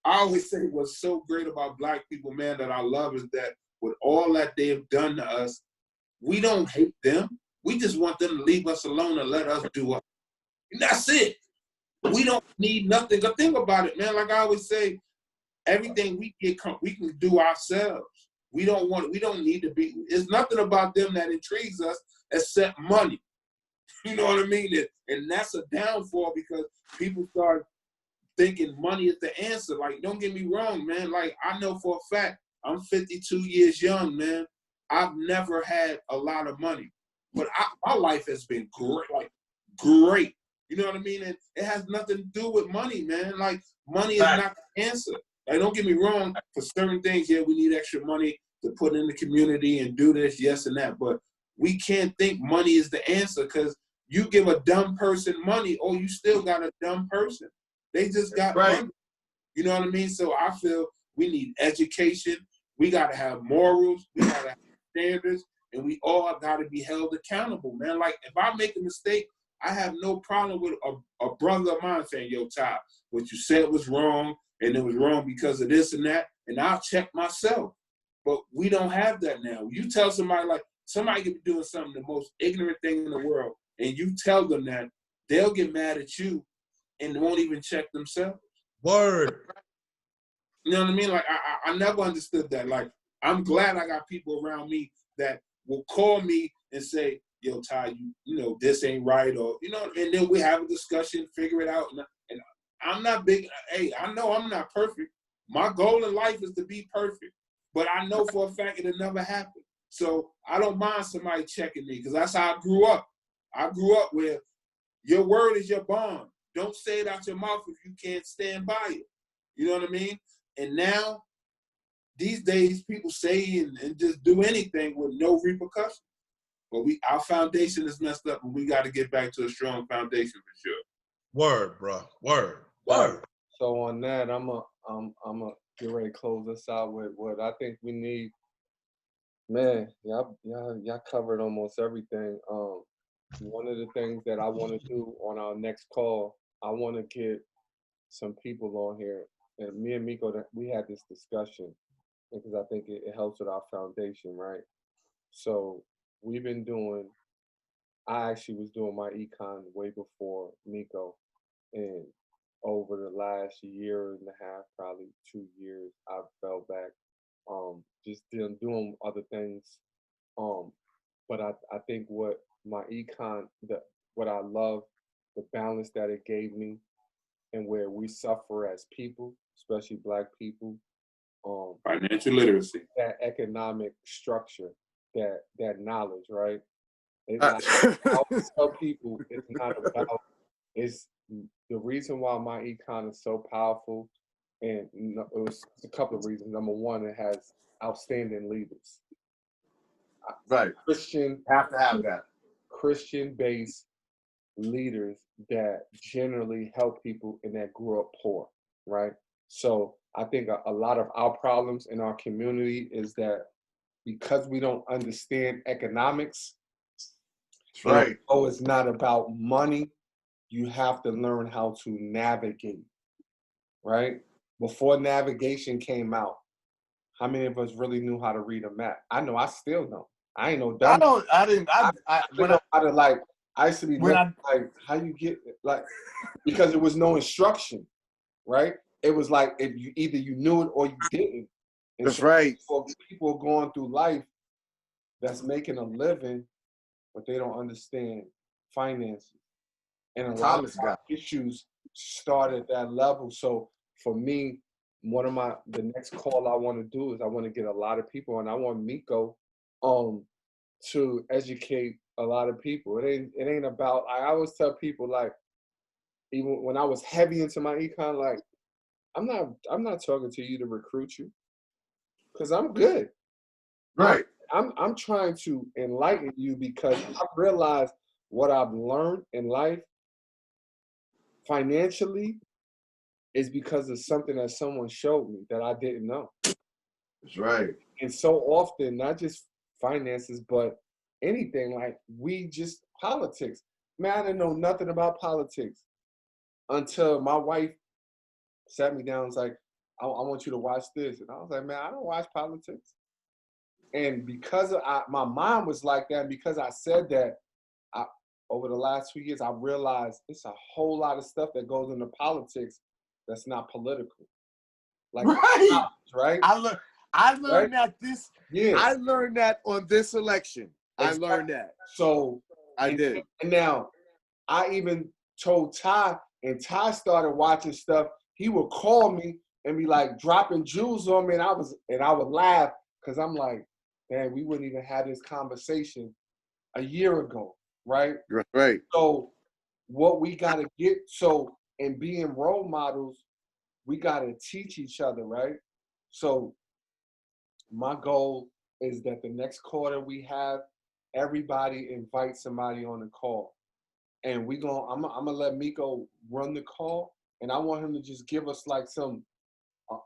I always say what's so great about black people, man, that I love is that with all that they have done to us, we don't hate them. We just want them to leave us alone and let us do us. And that's it. We don't need nothing. But think about it, man. Like I always say, everything we can do ourselves. We don't need to be, it's nothing about them that intrigues us except money. You know what I mean? And that's a downfall because people start thinking money is the answer. Like, don't get me wrong, man. Like, I know for a fact, I'm 52 years young, man. I've never had a lot of money. But my life has been great, like, great. You know what I mean? And it has nothing to do with money, man. Like, money is not the answer. Like, don't get me wrong, for certain things, yeah, we need extra money to put in the community and do this, yes, and that. But we can't think money is the answer because you give a dumb person money, oh, you still got a dumb person. They just got money. You know what I mean? So I feel we need education. We got to have morals. We got to have standards. And we all got to be held accountable, man. Like, if I make a mistake, I have no problem with a brother of mine saying, yo, Ty, what you said was wrong, and it was wrong because of this and that, and I'll check myself. But we don't have that now. You tell somebody, like, somebody could be doing something, the most ignorant thing in the world, and you tell them that, they'll get mad at you and won't even check themselves. Word. You know what I mean? Like, I never understood that. Like, I'm glad I got people around me that will call me and say, yo, Ty, you know, this ain't right, or, you know, and then we have a discussion, figure it out. And I'm not big, hey, I know I'm not perfect. My goal in life is to be perfect, but I know for a fact it'll never happen. So I don't mind somebody checking me because that's how I grew up. I grew up where your word is your bond. Don't say it out your mouth if you can't stand by it. You know what I mean? And now, these days, people say and just do anything with no repercussions. but our foundation is messed up, and we got to get back to a strong foundation for sure. Word, bro. Word. So on that, I'm a get ready to close this out with what I think we need. Man, y'all covered almost everything. One of the things that I want to do on our next call, I want to get some people on here, and me and Miko, we had this discussion because I think it helps with our foundation, right? So we've been doing. I actually was doing my econ way before Miko, and over the last year and a half, probably 2 years, I fell back, just doing other things. But I think what my econ, what I love, the balance that it gave me, and where we suffer as people, especially Black people, Financial literacy, that economic structure, that knowledge, right? I always tell people it's not about, it's the reason why my econ is so powerful, and it was a couple of reasons. Number one, it has outstanding leaders. Right. Have to have that. Christian-based leaders that generally help people and that grew up poor, right? So I think a lot of our problems in our community is that because we don't understand economics, That's right. oh, it's not about money. You have to learn how to navigate, right? Before navigation came out, how many of us really knew how to read a map? I know I still don't. I ain't no dumb. I used to be looking like, how you get, like, because there was no instruction, right? It was like, if you either you knew it or you didn't. And That's right. People are going through life that's making a living, but they don't understand finances. And a lot of our issues start at that level. So for me, the next call I want to do is I want to get a lot of people, and I want Miko to educate a lot of people. It ain't about, I always tell people, like, even when I was heavy into my econ, like, I'm not talking to you to recruit you, because I'm good. Right. I'm trying to enlighten you because I realized what I've learned in life financially is because of something that someone showed me that I didn't know. That's right. And so often, not just finances, but anything, like politics. Man, I didn't know nothing about politics until my wife sat me down and was like, I want you to watch this. And I was like, man, I don't watch politics. And because my mind was like that, and because I said that, over the last 2 years, I realized it's a whole lot of stuff that goes into politics that's not political. Like, right? I learned right? I learned that on this election. Exactly. I learned that. So I did. And now I even told Ty, and Ty started watching stuff. He would call me and be like dropping jewels on me, and I would laugh because I'm like, man, we wouldn't even have this conversation a year ago, right? Right. So what we gotta get, in being role models, we gotta teach each other, right? So my goal is that the next quarter we have, everybody invite somebody on the call. And I'm gonna let Miko run the call, and I want him to just give us like some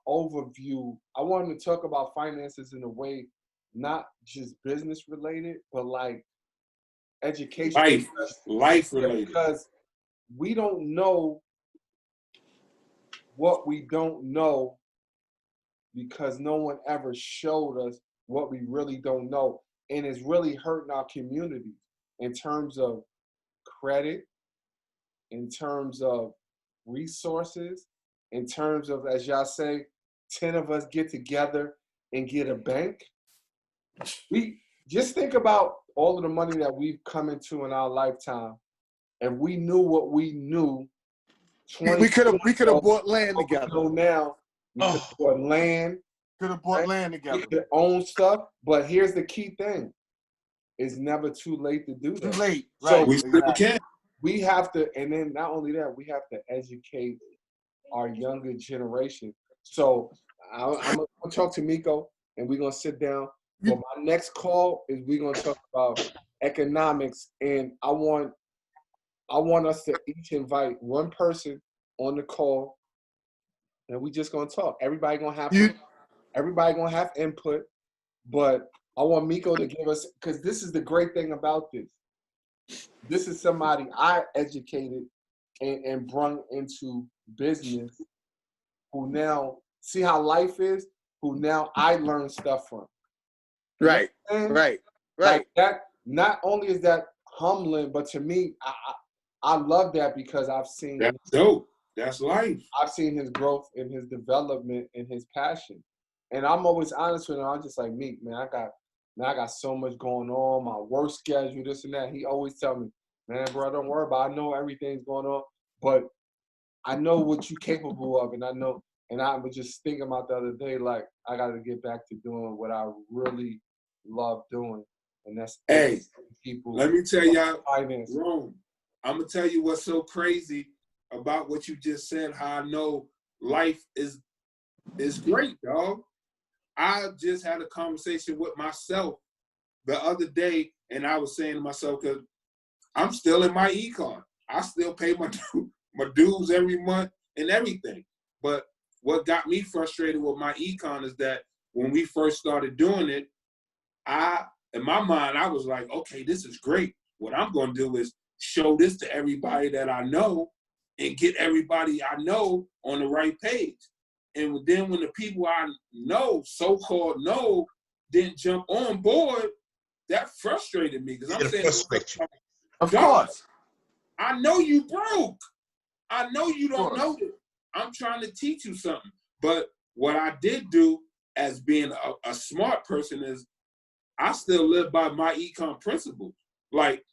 overview. I want him to talk about finances in a way, not just business related, but like education. life related. Because we don't know what we don't know because no one ever showed us what we really don't know. And it's really hurting our community in terms of credit, in terms of resources, in terms of, as y'all say, 10 of us get together and get a bank. We just think about all of the money that we've come into in our lifetime. If we knew what we knew, we could have bought land together. Now we could have bought land. Could have bought land together. We could own stuff, but here's the key thing: it's never too late to do that. Too late, right? So we still can. We have to, and then not only that, we have to educate our younger generation. So I'm gonna talk to Miko, and we're gonna sit down. But my next call is we're gonna talk about economics, and I want us to each invite one person on the call, and we just gonna talk. Everybody gonna have input, but I want Miko to give us, because this is the great thing about this. This is somebody I educated and brung into business, who now see how life is, who now I learn stuff from. Right, You know right, right. Like that. Not only is that humbling, but to me, I love that because I've seen That's dope. That's life. I've seen his growth and his development and his passion. And I'm always honest with him. I'm just like, Meek, man, I got so much going on, my work schedule, this and that. He always tell me, man, bro, don't worry about it. I know everything's going on, but I know what you're capable of, and I know, and I was just thinking about the other day, like, I got to get back to doing what I really love doing, and that's Hey, people. Let me tell y'all, finance. Rome, I'm going to tell you what's so crazy about what you just said, how I know life is great, dog. I just had a conversation with myself the other day, and I was saying to myself, because I'm still in my econ. I still pay my dues every month and everything. But what got me frustrated with my econ is that when we first started doing it, in my mind, I was like, okay, this is great. What I'm going to do is show this to everybody that I know and get everybody I know on the right page. And then when the people I know, so-called know, didn't jump on board, that frustrated me. Because I'm saying, of course. I know you broke. I know you don't know it. I'm trying to teach you something. But what I did do as being a smart person is I still live by my econ principles. Like,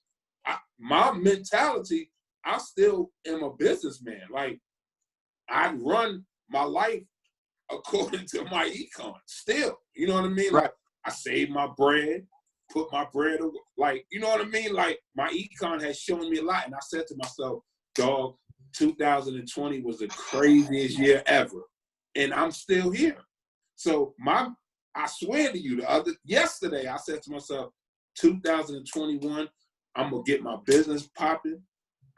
my mentality, I still am a businessman. Like, I run my life according to my econ still. You know what I mean? Right. Like, I save my bread, put my bread away. Like, you know what I mean? Like, my econ has shown me a lot. And I said to myself, dog, 2020 was the craziest year ever. And I'm still here. So I swear to you, yesterday I said to myself, 2021, I'm gonna get my business popping.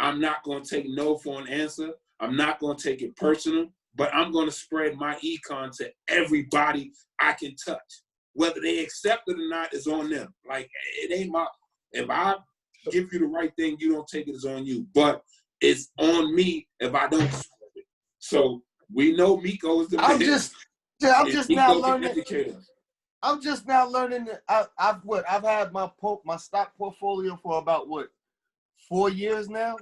I'm not gonna take no for an answer. I'm not gonna take it personal, but I'm gonna spread my econ to everybody I can touch. Whether they accept it or not is on them. Like, it ain't if I give you the right thing, you don't take it, it's on you. But it's on me if I don't spread it. So we know Miko is the man. I'm just now learning. I'm just now learning that I've had my stock portfolio for about 4 years now.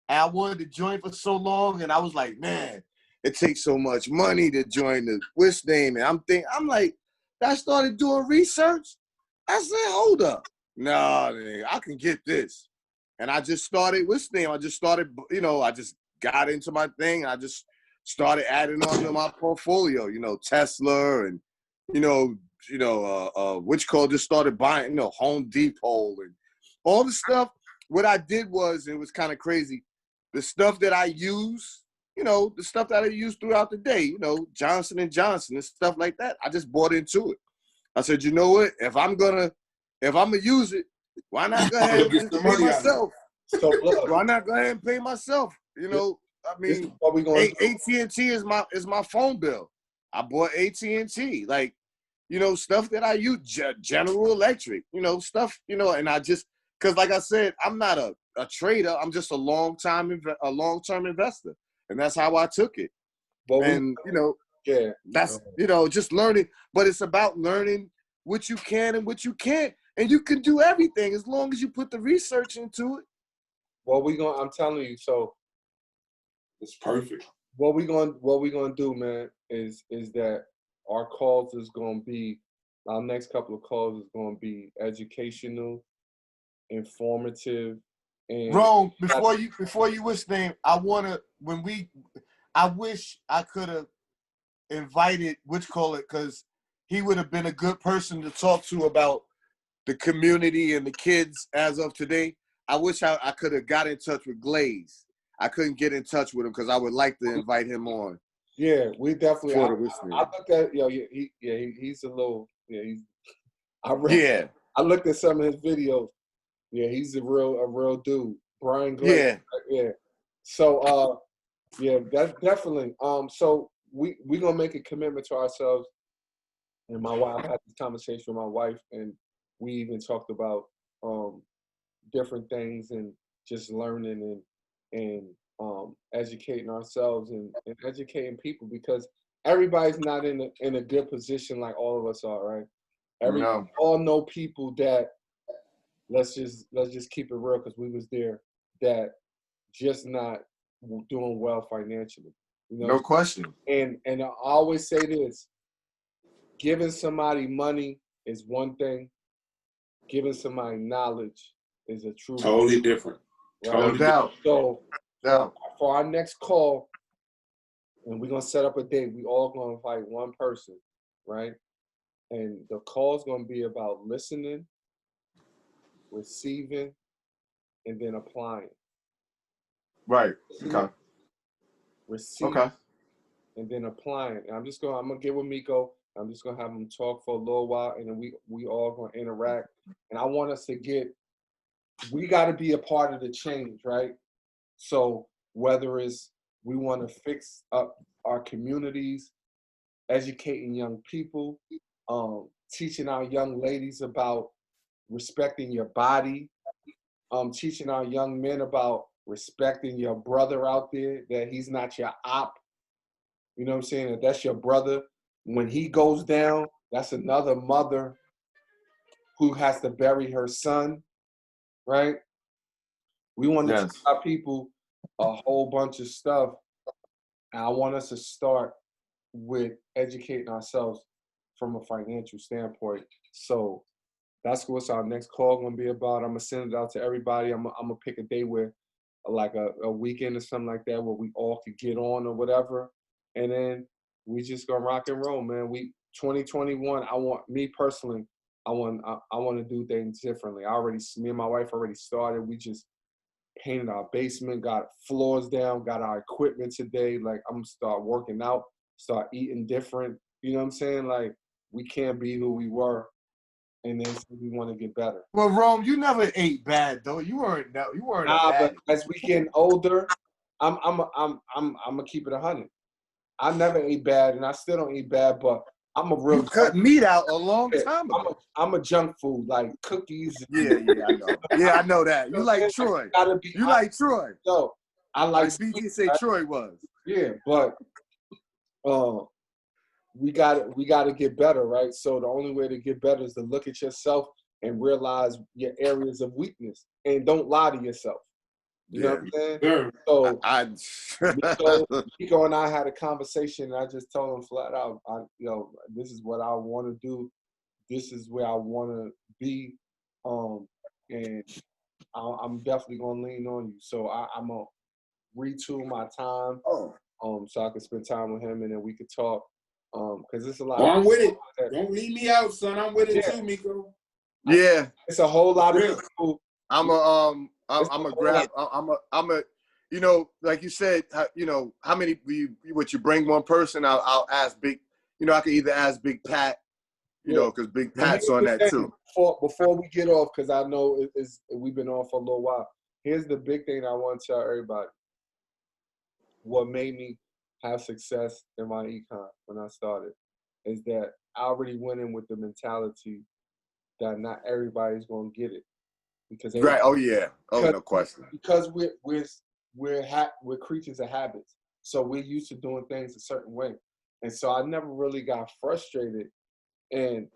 And I wanted to join for so long, and I was like, man, it takes so much money to join the Wish name. And I'm like, I started doing research. I said, hold up. Nah, I can get this. And I just started Wish name. I just started, I just got into my thing. And I just started adding on to my portfolio, Tesla and, which call just started buying, Home Depot and all the stuff. What I did was, it was kind of crazy. The stuff that I use, the stuff that I use throughout the day, Johnson & Johnson and stuff like that. I just bought into it. I said, you know what? If I'm gonna use it, why not go ahead and pay myself? So why not go ahead and pay myself? I mean, AT&T is my phone bill. I bought AT&T, like, stuff that I use, General Electric, stuff, and I just, because like I said, I'm not a trader. I'm just a long-term investor. And that's how I took it. That's, just learning. But it's about learning what you can and what you can't. And you can do everything as long as you put the research into it. I'm telling you, so it's perfect. What we gonna do, man, is that our calls is gonna be, our next couple of calls is gonna be educational, informative, and Rome, before you wish name, I wish I could have invited because he would have been a good person to talk to about the community and the kids as of today. I wish I could have got in touch with Glaze. I couldn't get in touch with him because I would like to invite him on. Yeah, we definitely. I looked at he's a little I looked at some of his videos. Yeah, he's a real dude. Brian Glaze. Yeah. Yeah. So yeah, that's definitely. So we gonna make a commitment to ourselves. And my wife, I had this conversation with my wife, and we even talked about different things and just learning and educating ourselves and educating people, because everybody's not in a good position like all of us are, right? No. All know people that, let's just keep it real, because we was there, that just not doing well financially. You know, No question. and I always say this: giving somebody money is one thing, giving somebody knowledge is a true Totally different. right? No Totally different. doubt. So No. for our next call, and we're gonna set up a date, we all gonna invite one person, right? And the call's gonna be about listening, receiving, and then applying. Right. Listening, Okay. receiving, Okay. and then applying. And I'm gonna get with Miko. I'm just gonna have him talk for a little while, and then we all gonna interact. And I want us to we got to be a part of the change, right? So whether it's we want to fix up our communities, educating young people, teaching our young ladies about respecting your body, teaching our young men about respecting your brother out there, that he's not your op. You know what I'm saying? That that's your brother. When he goes down, that's another mother who has to bury her son, right? We want to teach Yes. our people a whole bunch of stuff. And I want us to start with educating ourselves from a financial standpoint. So that's what's our next call gonna be about. I'm gonna send it out to everybody. I'm gonna pick a day where, like a weekend or something like that, where we all could get on or whatever, and then we just gonna rock and roll, man. 2021. I want, me personally, I want to do things differently. Me and my wife already started. We just painted our basement, got floors down, got our equipment today. Like, I'm gonna start working out, start eating different. You know what I'm saying? Like, we can't be who we were, and then say we want to get better. Well, Rome, you never ate bad though. You weren't a Nah, but bad. as we getting older, I'm gonna keep it 100. I never ate bad, and I still don't eat bad, but I'm a real You cut meat out a long time I'm ago. a junk food, like cookies. Yeah, I know. Yeah, I know that. You You know what I'm like saying? Like, Troy. you gotta be You honest. like Troy. So I like Like BG sweet, say right? Troy was. Yeah, but uh, we got to get better, right? So the only way to get better is to look at yourself and realize your areas of weakness, and don't lie to yourself. You know Yeah. what I'm saying? Sure. So I Miko and I had a conversation, and I just told him flat out, this is what I want to do. This is where I want to be, and I'm definitely gonna lean on you. So I'm gonna retool my time, oh. so I can spend time with him, and then we could talk, because it's a lot. Oh, I'm with it. That, Don't leave me out, son. I'm with it yeah, too, Miko. Yeah. it's a whole lot of Really? people. I'm It's a a whole grab. lot. I'm a, you know, like you said, how many what you bring one person, I'll ask Big, I could either ask Big Pat, Yeah. because Big And Pat's here's on the that thing, too. before we get off, because I know we've been on for a little while. Here's the big thing I want to tell everybody. What made me have success in my econ when I started is that I already went in with the mentality that not everybody's gonna get it, because Right. Oh yeah. Oh, no question. because we're creatures of habits, so we're used to doing things a certain way, and so I never really got frustrated, and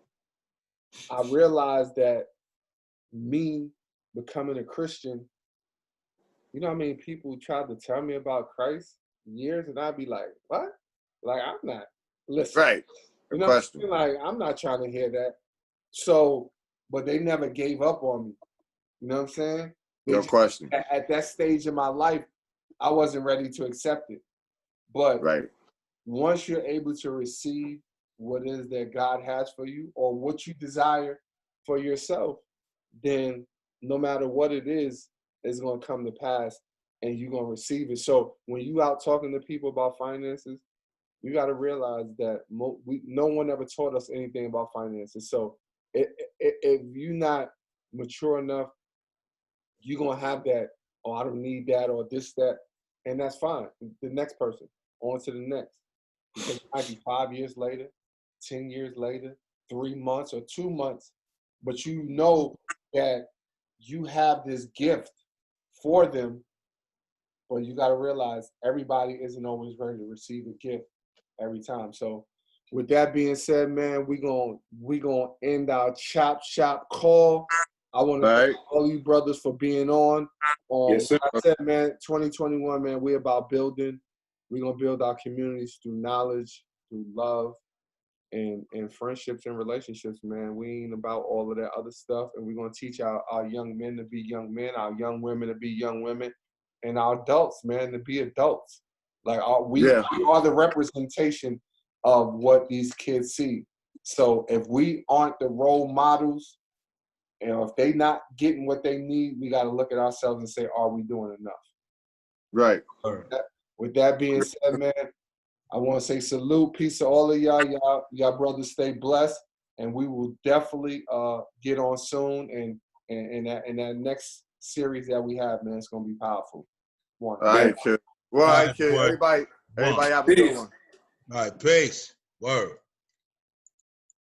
I realized that me becoming a Christian, you know what I mean? People tried to tell me about Christ years, and I'd be like, what? Like, I'm not, listen, Right. No you know what question. I'm saying? Like, I'm not trying to hear that. So, but they never gave up on me. You know what I'm saying? No question. At that stage in my life, I wasn't ready to accept it. But Right. once you're able to receive what it is that God has for you, or what you desire for yourself, then no matter what it is, it's going to come to pass, and you're going to receive it. So when you out talking to people about finances, you got to realize that no one ever taught us anything about finances. So if you're not mature enough you're gonna have that, oh, I don't need that or this, that, and that's fine. The next person, on to the next. Because it might be 5 years later, 10 years later, 3 months or 2 months, but you know that you have this gift for them, but you gotta realize everybody isn't always ready to receive a gift every time. So with that being said, man, we gonna end our chop shop call. I want to All thank right. all you brothers for being on. Yes, sir. Like I said, man, 2021, man, we're about building. We're gonna build our communities through knowledge, through love, and friendships and relationships, man. We ain't about all of that other stuff. And we're gonna teach our young men to be young men, our young women to be young women, and our adults, man, to be adults. Like we are the representation of what these kids see. So if we aren't the role models, and if they not getting what they need, we got to look at ourselves and say, are we doing enough? Right. With that being said, man, I want to say salute, peace to all of y'all. Y'all brothers stay blessed, and we will definitely get on soon. And in that next series that we have, man, it's gonna be powerful. One. All right, kid. Well, all right, kid. Boy. Everybody have a good one. All right, peace. Word.